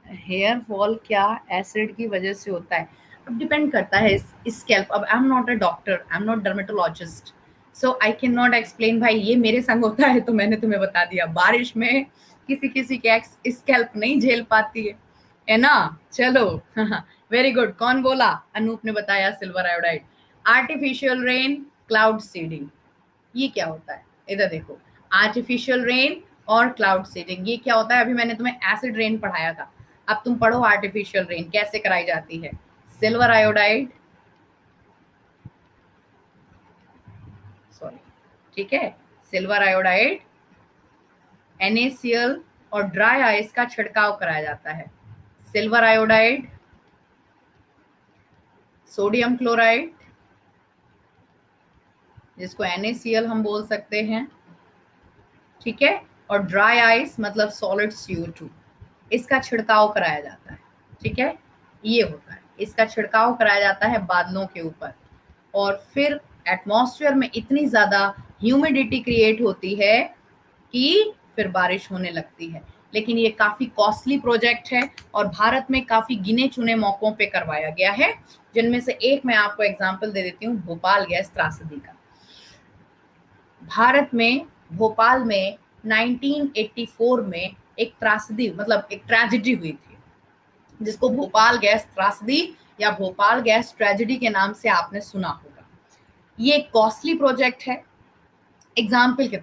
हेयर फॉल क्या एसिड की वजह से होता है? अब डिपेंड करता है स्कैल्प। अब I am not a doctor, I am not dermatologist, so I can not explain. भाई ये मेरे संग होता है तो मैंने तुम्हें बता दिया। बारिश में किसी किसी के स्कैल्प नहीं झेल पाती है ना? चलो वेरी गुड। कौन बोला? अनूप ने बताया silver iodide. Artificial rain, cloud seeding, ये क्या होता है? इधर देखो, आर्टिफिशियल रेन और क्लाउड सीडिंग ये क्या होता है? अभी मैंने तुम्हें एसिड रेन पढ़ाया था, अब तुम पढ़ो आर्टिफिशियल रेन कैसे कराई जाती है। सिल्वर आयोडाइड, सॉरी, ठीक है, सिल्वर आयोडाइड, NaCl और ड्राई आइस का छिड़काव कराया जाता है। सिल्वर आयोडाइड, सोडियम क्लोराइड जिसको NaCl हम बोल सकते हैं, ठीक है, और ड्राई आइस मतलब सॉलिड CO2। इसका छिड़काव कराया जाता है, ठीक है, ये होता है, इसका छिड़काव कराया जाता है बादलों के ऊपर, और फिर एटमॉस्फेयर में इतनी ज्यादा ह्यूमिडिटी क्रिएट होती है कि फिर बारिश होने लगती है। लेकिन ये काफी कॉस्टली प्रोजेक्ट है और भारत में काफी गिने चुने मौकों पे करवाया गया है, जिनमें से एक मैं आपको एग्जांपल दे देती हूँ, भोपाल गैस त्रासदी का। भारत में भोपाल में 1984 में एक त्रासदी, मतलब एक ट्रेजेडी हुई थी, जिसको भोपाल गैस त्रासदी या भोपाल गैस ट्रेजेडी के नाम से आपने सुना होगा। ये एक कॉस्टली प्रोजेक्ट है। एग्जाम्पल के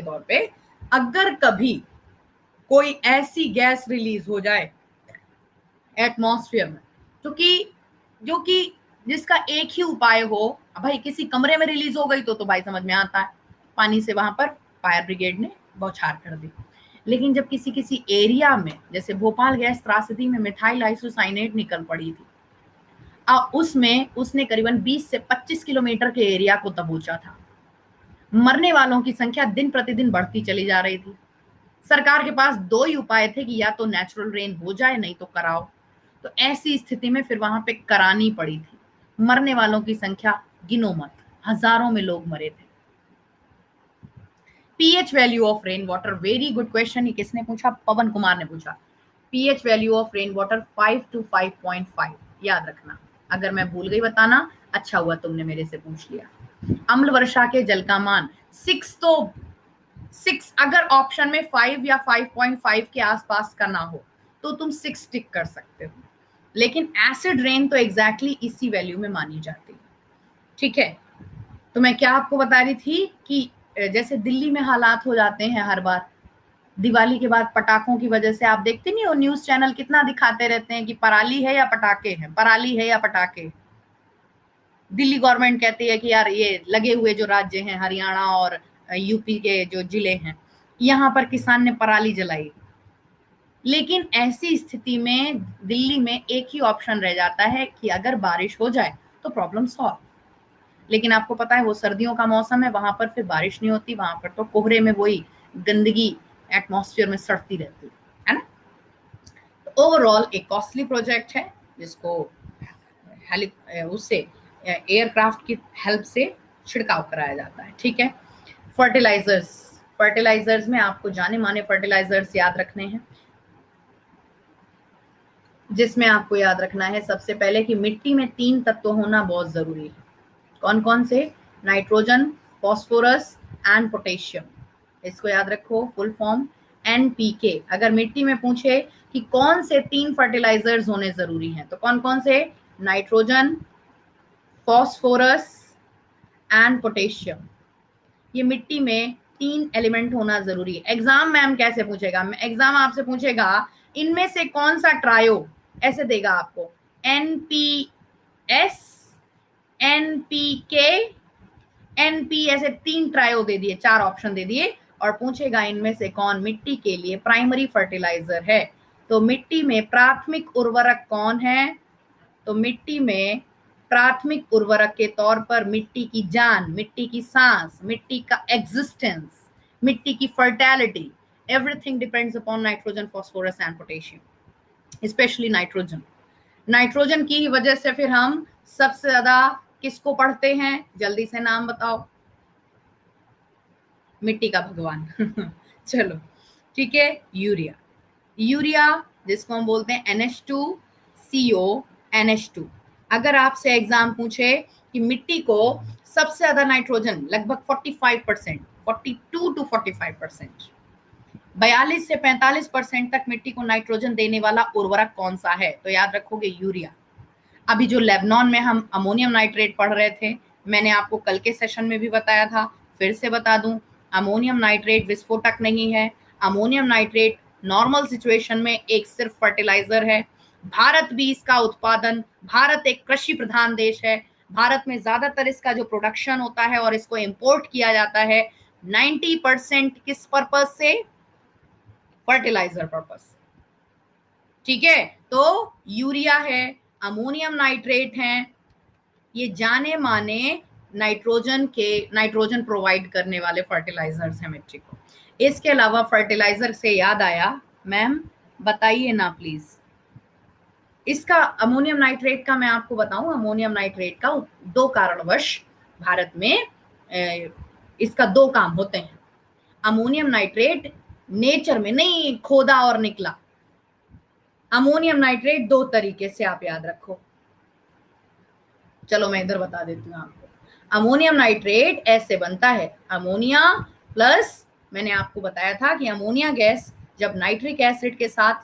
तौर पे अगर कभी कोई ऐसी गैस रिलीज हो जाए एटमॉस्फेयर में जो कि जिसका एक ही उपाय हो, भाई किसी कमरे में रिलीज हो गई तो भाई समझ में आता है, पानी से वहां पर फायर ब्रिगेड ने बौछार कर दी। लेकिन जब किसी एरिया में, जैसे भोपाल गैस त्रासदी में मिथाइल आइसोसाइनेट निकल पड़ी थी, उसमें उसने करीबन 20 से 25 किलोमीटर के एरिया को दबोचा था। मरने वालों की संख्या दिन प्रतिदिन बढ़ती चली जा रही थी। सरकार के पास दो ही उपाय थे कि या तो नेचुरल रेन हो जाए, नहीं तो कराओ। तो ऐसी स्थिति में फिर वहां पे करानी पड़ी थी। मरने वालों की संख्या गिनो मत, हजारों में लोग मरे थे। PH value of rain water, very good question. ये किसने पूछा? पवन कुमार ने पूछा। PH value of rain water 5 to 5.5, याद रखना। अगर मैं भूल गई बताना, अच्छा हुआ तुमने मेरे से पूछ लिया। अम्ल वर्षा के जल का मान 6, तो 6 अगर ऑप्शन में 5 या 5.5 के आसपास का ना हो तो तुम 6 टिक कर सकते हो, लेकिन एसिड रेन तो एग्जैक्टली इसी वैल्यू में मानी जाती है, ठीक है। तो मैं क्या आपको बता रही थी कि जैसे दिल्ली में हालात हो जाते हैं हर बार दिवाली के बाद पटाखों की वजह से, आप देखते नहीं हो न्यूज चैनल कितना दिखाते रहते हैं कि पराली है या पटाखे हैं, पराली है या पटाखे। दिल्ली गवर्नमेंट कहती है कि यार ये लगे हुए जो राज्य हैं, हरियाणा और यूपी के जो जिले हैं, यहाँ पर किसान ने पराली जलाई। लेकिन ऐसी स्थिति में दिल्ली में एक ही ऑप्शन रह जाता है कि अगर बारिश हो जाए तो प्रॉब्लम सॉल्व। लेकिन आपको पता है वो सर्दियों का मौसम है, वहां पर फिर बारिश नहीं होती, वहां पर तो कोहरे में वही गंदगी एटमॉस्फेयर में सड़ती रहती है ना। तो ओवरऑल एक कॉस्टली प्रोजेक्ट है, जिसको उससे एयरक्राफ्ट की हेल्प से छिड़काव कराया जाता है, ठीक है। फर्टिलाइजर्स में आपको जाने माने फर्टिलाइजर्स याद रखने हैं, जिसमें आपको याद रखना है सबसे पहले कि मिट्टी में 3 तत्व होना बहुत जरूरी है। कौन कौन से? Nitrogen, phosphorus and potassium. इसको याद रखो, फुल फॉर्म एनपीके। अगर मिट्टी में पूछे कि कौन से 3 फर्टिलाइजर्स होने जरूरी हैं, तो कौन कौन से? Nitrogen, phosphorus and potassium. ये मिट्टी में 3 एलिमेंट होना जरूरी है। एग्जाम मैम कैसे पूछेगा? एग्जाम आपसे पूछेगा इनमें से कौन सा ट्रायो, ऐसे देगा आपको, एनपीएस, एनपीके, एनपी, ऐसे 3 ट्रायो दे दिए, 4 ऑप्शन दे दिए, और पूछेगा इनमें से कौन मिट्टी के लिए प्राइमरी फर्टिलाइजर है। तो मिट्टी में प्राथमिक उर्वरक कौन है? तो मिट्टी में प्राथमिक उर्वरक के तौर पर मिट्टी की जान, मिट्टी की सांस, मिट्टी का एग्जिस्टेंस, मिट्टी की fertility, everything depends upon nitrogen, phosphorus and potassium, specially nitrogen. Nitrogen की ही वजह से फिर हम सबसे ज्यादा किसको पढ़ते हैं? जल्दी से नाम बताओ। मिट्टी का भगवान चलो ठीक है, यूरिया। यूरिया जिसको हम बोलते हैं NH2CO NH2। अगर आपसे एग्जाम पूछे कि मिट्टी को सबसे ज्यादा नाइट्रोजन, लगभग 45%, 42 to 45%, 42 से 45% तक मिट्टी को नाइट्रोजन देने वाला उर्वरक कौन सा है? तो याद रखोगे यूरिया। अभी जो लेबनान में हम अमोनियम नाइट्रेट पढ़ रहे थे, मैंने आपको कल के सेशन में भी बताया था, फिर से बता दूं, अमोनियम नाइट्रेट विस्फोटक नहीं है। अमोनियम नाइट्रेट नॉर्मल सिचुएशन में एक सिर्फ फर्टिलाइजर है। भारत भी इसका उत्पादन, भारत एक कृषि प्रधान देश है, भारत में ज्यादातर इसका जो प्रोडक्शन होता है और इसको इंपोर्ट किया जाता है 90% किस पर्पज से? फर्टिलाइजर पर्पज, ठीक है। तो यूरिया है, अमोनियम नाइट्रेट हैं, ये जाने माने नाइट्रोजन प्रोवाइड करने वाले फर्टिलाइजर्स हैं मिट्टी को। इसके अलावा फर्टिलाइजर से याद आया मैम, बताइए ना प्लीज। इसका अमोनियम नाइट्रेट का मैं आपको बताऊं, अमोनियम नाइट्रेट का दो कारणवश भारत में इसका दो काम होते हैं। अमोनियम नाइट्रेट नेचर में नहीं खोदा और निकला। अमोनियम नाइट्रेट दो तरीके से आप याद रखो। चलो मैं इधर बता देती हूँ आपको। अमोनियम नाइट्रेट ऐसे बनता है, अमोनिया प्लस, मैंने आपको बताया था कि अमोनिया गैस जब नाइट्रिक एसिड के साथ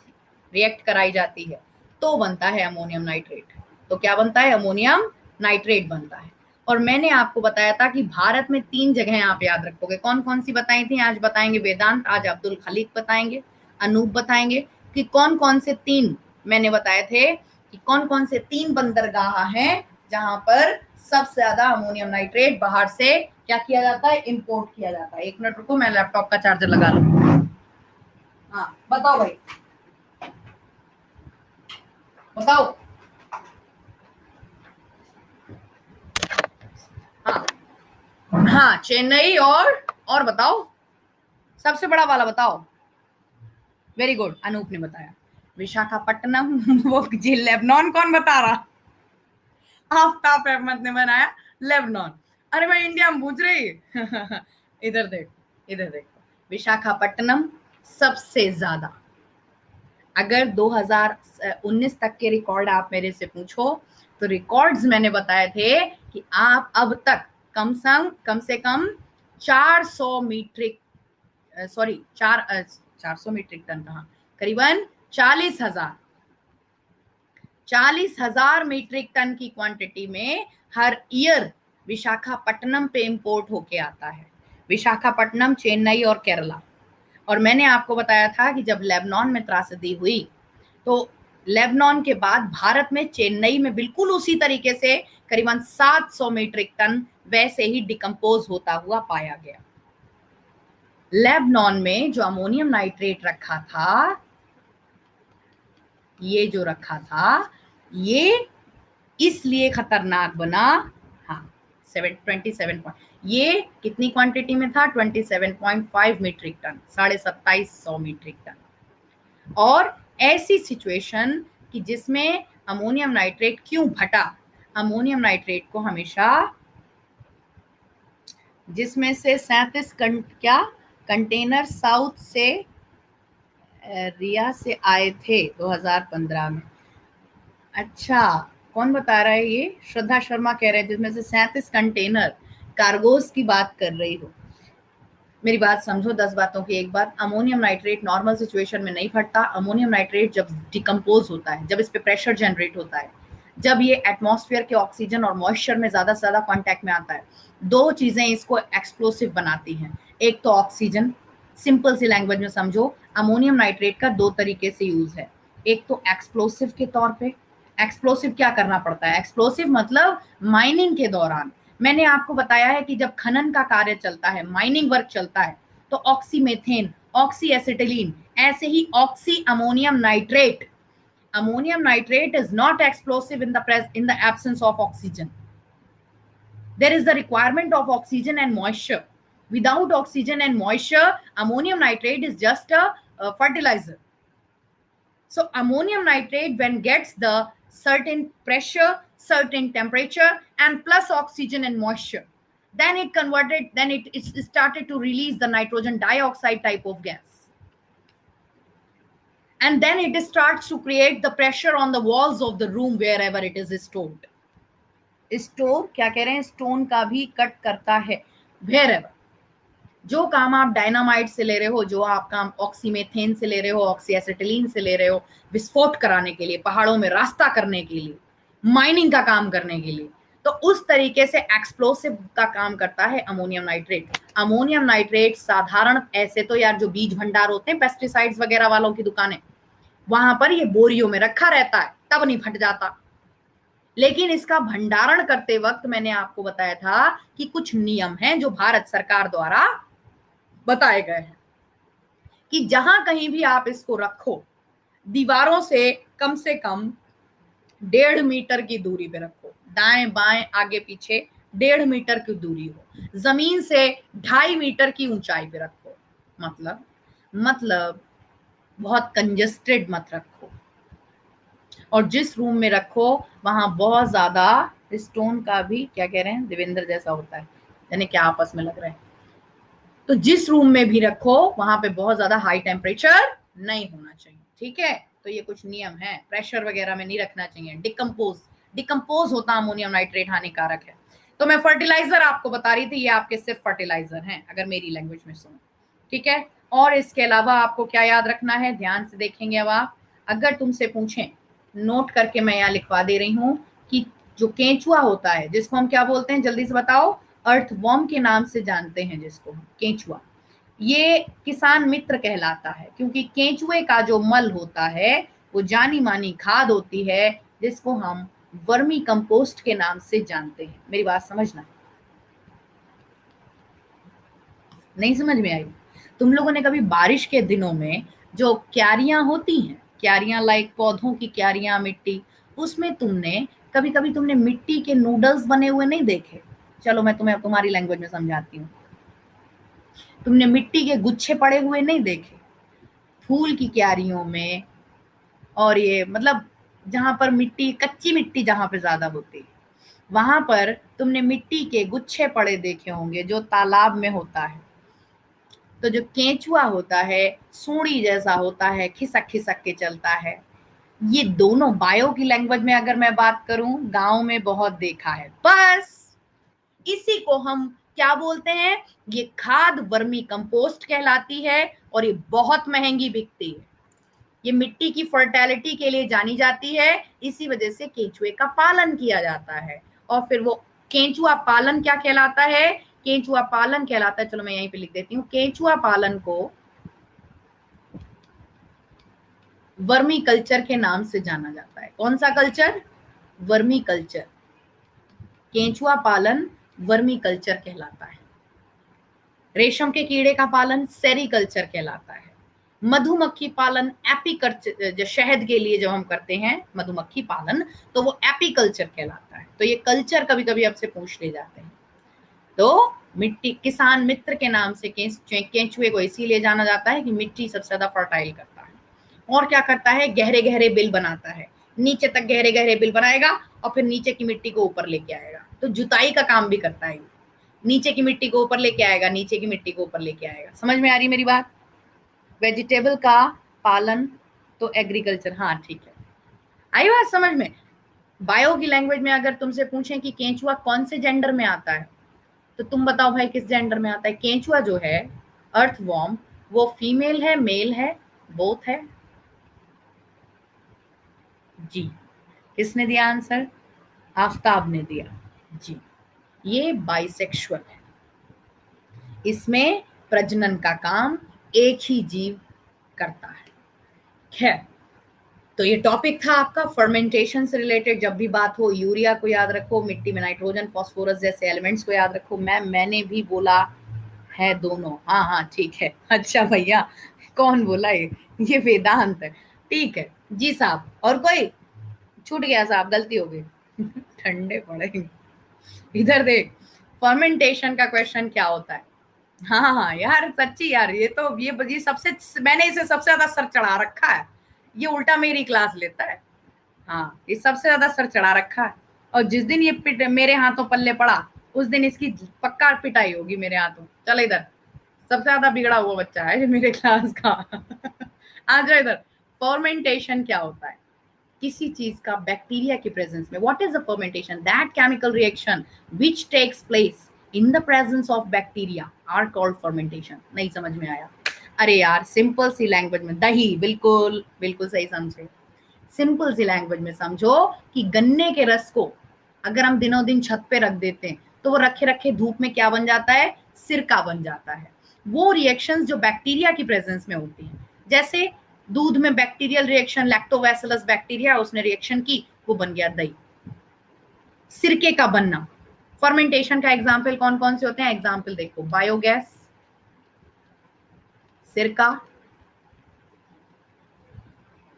रिएक्ट कराई जाती है तो बनता है अमोनियम नाइट्रेट। तो क्या बनता है? अमोनियम नाइट्रेट बनता है। और मैंने आपको बताया था कि भारत में तीन जगह आप याद रखोगे। कौन कौन सी बताई थी? आज बताएंगे वेदांत, आज अब्दुल खलीक बताएंगे, अनूप बताएंगे कि कौन कौन से तीन मैंने बताए थे कि कौन कौन से तीन बंदरगाह हैं जहां पर सबसे ज्यादा अमोनियम नाइट्रेट बाहर से क्या किया जाता है? इंपोर्ट किया जाता है। एक मिनट रुको, मैं लैपटॉप का चार्जर लगा लूं। हाँ बताओ भाई, बताओ। हाँ हाँ, चेन्नई और बताओ, सबसे बड़ा वाला बताओ। वेरी गुड, अनूप ने बताया विशाखापट्टनम। वो जी लेबनान कौन बता रहा? आफ्ताब अहमद ने बनाया लेबनान। अरे मैं इंडिया में पूछ रही। इधर देखो, इधर देखो, विशाखापट्टनम सबसे ज्यादा। अगर 2019 तक के रिकॉर्ड आप मेरे से पूछो तो रिकॉर्ड्स मैंने बताए थे कि आप अब तक कम से कम 400 मीट्रिक सॉरी 400 मीट्रिक टन कहा, करीबन 40,000 मीट्रिक टन की क्वांटिटी में हर ईयर विशाखापट्टनम पे इंपोर्ट होके आता है। विशाखापट्टनम, चेन्नई और केरला। और मैंने आपको बताया था कि जब लेबनान में त्रासदी हुई तो लेबनान के बाद भारत में चेन्नई में बिल्कुल उसी तरीके से करीबन 700 मीट्रिक टन वैसे ही डिकम्पोज होता हुआ पाया गया। लेबनान में जो अमोनियम नाइट्रेट रखा था, ये जो रखा था, ये इसलिए खतरनाक बना। हाँ 27 ये कितनी क्वांटिटी में था? 27.5 मीट्रिक टन, 2750 मीट्रिक टन। और ऐसी सिचुएशन कि जिसमें अमोनियम नाइट्रेट क्यों फटा? अमोनियम नाइट्रेट को हमेशा, जिसमें से 37 क्या कंटेनर साउथ से रिया से आए थे 2015 में। अच्छा, कौन बता रहा है? ये श्रद्धा शर्मा कह रहे हैं जिसमें से 37 कंटेनर कार्गोस की बात कर रही हो। मेरी बात समझो, 10 बातों की एक बात, अमोनियम नाइट्रेट नॉर्मल सिचुएशन में नहीं फटता। अमोनियम नाइट्रेट जब डिकम्पोज होता है, जब इस पे प्रेशर जनरेट होता है, जब ये एटमॉस्फेयर के ऑक्सीजन और मॉइस्चर में ज्यादा से ज्यादा कॉन्टैक्ट में आता है, दो चीजें इसको एक्सप्लोसिव बनाती हैं। एक तो ऑक्सीजन, सिंपल सी लैंग्वेज में समझो, अमोनियम नाइट्रेट का दो तरीके से यूज है। एक तो एक्सप्लोसिव के तौर पे। एक्सप्लोसिव क्या करना पड़ता है? एक्सप्लोसिव मतलब माइनिंग के दौरान, मैंने आपको बताया है कि जब खनन का कार्य चलता है, माइनिंग वर्क चलता है, तो ऑक्सीमेथेन, ऑक्सी एसिटिलीन, ऐसे ही oxy ammonium nitrate. Ammonium nitrate is not explosive in the absence of oxygen. There is the requirement of oxygen and moisture. Without oxygen and moisture, ammonium nitrate is just a fertilizer. So ammonium nitrate, when gets the certain pressure, certain temperature, and plus oxygen and moisture, then it started to release the nitrogen dioxide type of gas. And then it starts to create the pressure on the walls of the room wherever it is stored. Store क्या कह रहे हैं? स्टोन का भी कट करता है। wherever जो काम आप डायनामाइट से ले रहे हो, जो आप काम ऑक्सीमेथेन से ले रहे हो, ऑक्सी एसिटिलीन से ले रहे हो, विस्फोट कराने के लिए, पहाड़ों में रास्ता करने के लिए, माइनिंग का काम करने के लिए, तो उस तरीके से एक्सप्लोसिव का काम करता है अमोनियम नाइट्रेट। अमोनियम नाइट्रेट साधारण, ऐसे तो यार जो बीज भंडार होते हैं पेस्टिसाइड्स वगैरह वालों की दुकानें, वहां पर ये बोरियों में रखा रहता है, तब नहीं फट जाता। लेकिन इसका भंडारण करते वक्त मैंने आपको बताया था कि कुछ नियम हैं जो भारत सरकार द्वारा बताए गए हैं कि जहां कहीं भी आप इसको रखो, दीवारों से कम 1.5 मीटर की दूरी पे रखो, दाएं बाएं आगे पीछे 1.5 मीटर की दूरी हो, जमीन से 2.5 मीटर की ऊंचाई पे रखो। मतलब बहुत कंजस्टेड मत रखो, और जिस रूम में रखो वहां बहुत ज्यादा, स्टोन का भी क्या कह रहे हैं, देवेंद्र जैसा होता है, यानी क्या आपस में लग रहा है। तो जिस रूम में भी रखो वहां पे बहुत ज्यादा हाई टेम्परेचर नहीं होना चाहिए, ठीक है। तो ये कुछ नियम है, प्रेशर वगैरह में नहीं रखना चाहिए। डिकम्पोज होता अमोनियम नाइट्रेट हानिकारक है। तो मैं फर्टिलाइजर आपको बता रही थी, ये आपके सिर्फ फर्टिलाइजर हैं अगर मेरी लैंग्वेज में सुनो, ठीक है। और इसके अलावा आपको क्या याद रखना है, ध्यान से देखेंगे अब आप, अगर तुमसे पूछें, नोट करके मैं यहाँ लिखवा दे रही हूँ कि जो केंचुआ होता है जिसको हम क्या बोलते हैं, जल्दी से बताओ, अर्थवॉर्म के नाम से जानते हैं जिसको केंचुआ, ये किसान मित्र कहलाता है, क्योंकि केंचुए का जो मल होता है वो जानी मानी खाद होती है, जिसको हम वर्मी कंपोस्ट के नाम से जानते हैं। मेरी बात समझना, नहीं समझ में आई? तुम लोगों ने कभी बारिश के दिनों में जो क्यारियां होती हैं, क्यारियां लाइक पौधों की क्यारियां, मिट्टी, उसमें तुमने कभी कभी तुमने मिट्टी के नूडल्स बने हुए नहीं देखे? चलो मैं तुम्हें तुम्हारी लैंग्वेज में समझाती हूँ। तुमने मिट्टी के गुच्छे पड़े हुए नहीं देखे फूल की क्यारियों में? और ये मतलब जहां पर मिट्टी, कच्ची मिट्टी जहां पे ज्यादा होती है, वहां पर तुमने मिट्टी के गुच्छे पड़े देखे होंगे जो तालाब में होता है। तो जो केंचुआ होता है सूड़ी जैसा होता है, खिसक खिसक के चलता है। ये दोनों बायो की लैंग्वेज में अगर मैं बात करूं, गांव में बहुत देखा है। बस इसी को हम क्या बोलते हैं, ये खाद वर्मी कंपोस्ट कहलाती है, और ये बहुत महंगी बिकती है। ये मिट्टी की फर्टिलिटी के लिए जानी जाती है, इसी वजह से केंचुए का पालन किया जाता है। और फिर वो केंचुआ पालन क्या कहलाता है, केंचुआ पालन कहलाता है, चलो मैं यहीं पे लिख देती हूँ, केंचुआ पालन को वर्मी कल्चर के नाम से जाना जाता है। कौन सा कल्चर? Vermi culture. केंचुआ पालन वर्मी कल्चर कहलाता है। रेशम के कीड़े का पालन सेरीकल्चर कहलाता है। मधुमक्खी पालन एपीकल्चर, जो शहद के लिए जब हम करते हैं मधुमक्खी पालन, तो वो एपीकल्चर कहलाता है। तो ये कल्चर कभी कभी आपसे पूछ ले जाते हैं। तो मिट्टी किसान मित्र के नाम से केंचुए को इसीलिए जाना जाता है कि मिट्टी सबसे ज्यादा फर्टाइल करता है। और क्या करता है, गहरे गहरे बिल बनाता है, नीचे तक गहरे गहरे बिल बनाएगा और फिर नीचे की मिट्टी को ऊपर लेके आएगा। तो जुताई का काम भी करता है, नीचे की मिट्टी को ऊपर लेके आएगा, नीचे की मिट्टी को ऊपर लेके आएगा। समझ में आ रही मेरी बात? वेजिटेबल का पालन तो एग्रीकल्चर, हाँ ठीक है, आई बात समझ में? बायो की लैंग्वेज में अगर तुमसे पूछें कि केंचुआ कौन से जेंडर में आता है, तो तुम बताओ भाई किस जेंडर में आता है? केंचुआ जो है अर्थवॉर्म, वो फीमेल है मेल है बोथ है? जी, किसने दिया आंसर? आफ्ताब ने दिया। जी, ये बाइसेक्सुअल है, इसमें प्रजनन का काम एक ही जीव करता है। खैर, तो ये टॉपिक था आपका फर्मेंटेशन से रिलेटेड। जब भी बात हो यूरिया को याद रखो, मिट्टी में नाइट्रोजन फॉस्फोरस जैसे एलिमेंट्स को याद रखो। मैंने भी बोला है दोनों, हाँ हाँ ठीक है। अच्छा भैया, कौन बोला ये वेदांत है, ठीक है जी साहब। और कोई? छूट गया साहब, गलती हो गई। ठंडे पड़े, इधर देख, फर्मेंटेशन का क्वेश्चन क्या होता है? हाँ हाँ यार सच्ची यार, ये सबसे, मैंने इसे सबसे ज्यादा सर चढ़ा रखा है, ये उल्टा मेरी क्लास लेता है। हाँ, ये सबसे ज्यादा सर चढ़ा रखा है, और जिस दिन ये मेरे हाथों पल्ले पड़ा, उस दिन इसकी पक्का पिटाई होगी मेरे हाथों। चल इधर, सबसे ज्यादा बिगड़ा हुआ बच्चा है ये मेरे क्लास का। आ जाओ इधर। फर्मेंटेशन क्या होता है? किसी चीज का बैक्टीरिया के प्रेजेंस में, what is the fermentation? That chemical reaction which takes place in the presence of bacteria are called fermentation. नहीं समझ में आया? अरे यार सिंपल सी लैंग्वेज में, दही, बिल्कुल बिल्कुल सही समझे। सिंपल सी लैंग्वेज में समझो कि गन्ने के रस को अगर हम दिनों दिन छत पे रख देते हैं, तो वो रखे रखे धूप में क्या बन जाता है? सिरका बन जाता है। वो रिएक्शंस जो बैक्टीरिया की प्रेजेंस में होती हैं, जैसे दूध में बैक्टीरियल रिएक्शन, लैक्टोबैसिलस बैक्टीरिया, उसने रिएक्शन की, वो बन गया दही। सिरके का बनना, फर्मेंटेशन का एग्जाम्पल कौन कौन से होते हैं? एग्जाम्पल देखो, बायोगैस, सिरका,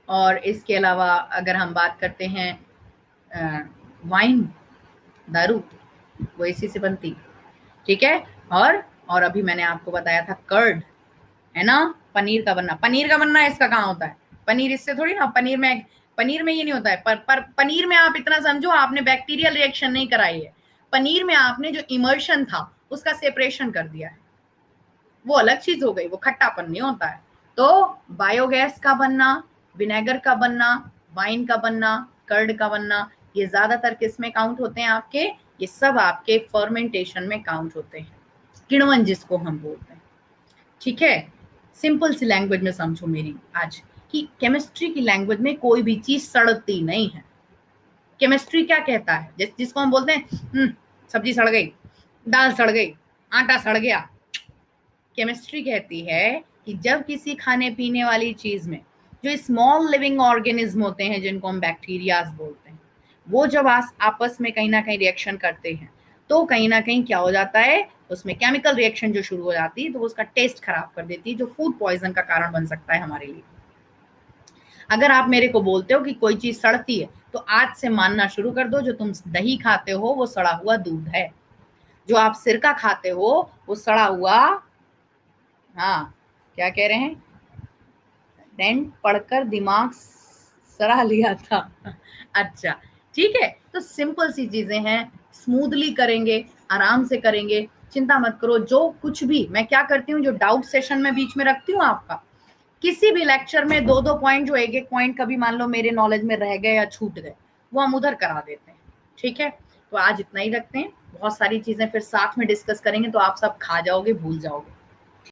और इसके अलावा अगर हम बात करते हैं वाइन, दारू, वो इसी से बनती, ठीक है। और अभी मैंने आपको बताया था कर्ड, है ना, पनीर का बनना इसका कहाँ होता है? पनीर इससे थोड़ी ना, पनीर में ये नहीं होता है। पर पनीर में आप इतना समझो, आपने बैक्टीरियल रिएक्शन नहीं कराई है, पनीर में आपने जो इमर्शन था उसका सेपरेशन कर दिया है, वो अलग चीज हो गई, वो खट्टापन नहीं होता है। तो बायोगैस का बनना, विनेगर का बनना, वाइन का बनना, कर्ड का बनना, ये ज्यादातर किस में काउंट होते हैं आपके? ये सब आपके फर्मेंटेशन में काउंट होते हैं, किण्वन जिसको हम बोलते हैं। ठीक है, सिंपल सी लैंग्वेज में समझो मेरी आज, कि केमिस्ट्री की लैंग्वेज में कोई भी चीज सड़ती नहीं है। केमिस्ट्री क्या कहता है? जिसको हम बोलते हैं सब्जी सड़ गई, दाल सड़ गई, आटा सड़ गया, केमिस्ट्री कहती है कि जब किसी खाने पीने वाली चीज में जो स्मॉल लिविंग ऑर्गेनिज्म होते हैं, जिनको हम बैक्टीरियाज बोलते हैं, वो जब आपस में कहीं ना कहीं रिएक्शन करते हैं, तो कहीं ना कहीं क्या हो जाता है, उसमें केमिकल रिएक्शन जो शुरू हो जाती है, तो उसका टेस्ट खराब कर देती है, जो फूड पॉइजन का कारण बन सकता है हमारे लिए। अगर आप मेरे को बोलते हो कि कोई चीज सड़ती है, तो आज से मानना शुरू कर दो, जो तुम दही खाते हो वो सड़ा हुआ दूध है, जो आप सिरका खाते हो वो सड़ा हुआ, हाँ क्या कह रहे हैं, डेंट पढ़कर दिमाग सड़ा लिया था। अच्छा ठीक है, तो सिंपल सी चीजें हैं, स्मूथली करेंगे, आराम से करेंगे, चिंता मत करो। जो कुछ भी मैं क्या करती हूँ, जो डाउट सेशन में बीच में रखती हूँ आपका, किसी भी लेक्चर में दो दो पॉइंट, जो एक एक पॉइंट कभी मान लो मेरे नॉलेज में रह गए या छूट गए, वो हम उधर करा देते हैं। ठीक है, तो आज इतना ही रखते हैं, बहुत सारी चीजें फिर साथ में डिस्कस करेंगे, तो आप सब खा जाओगे, भूल जाओगे।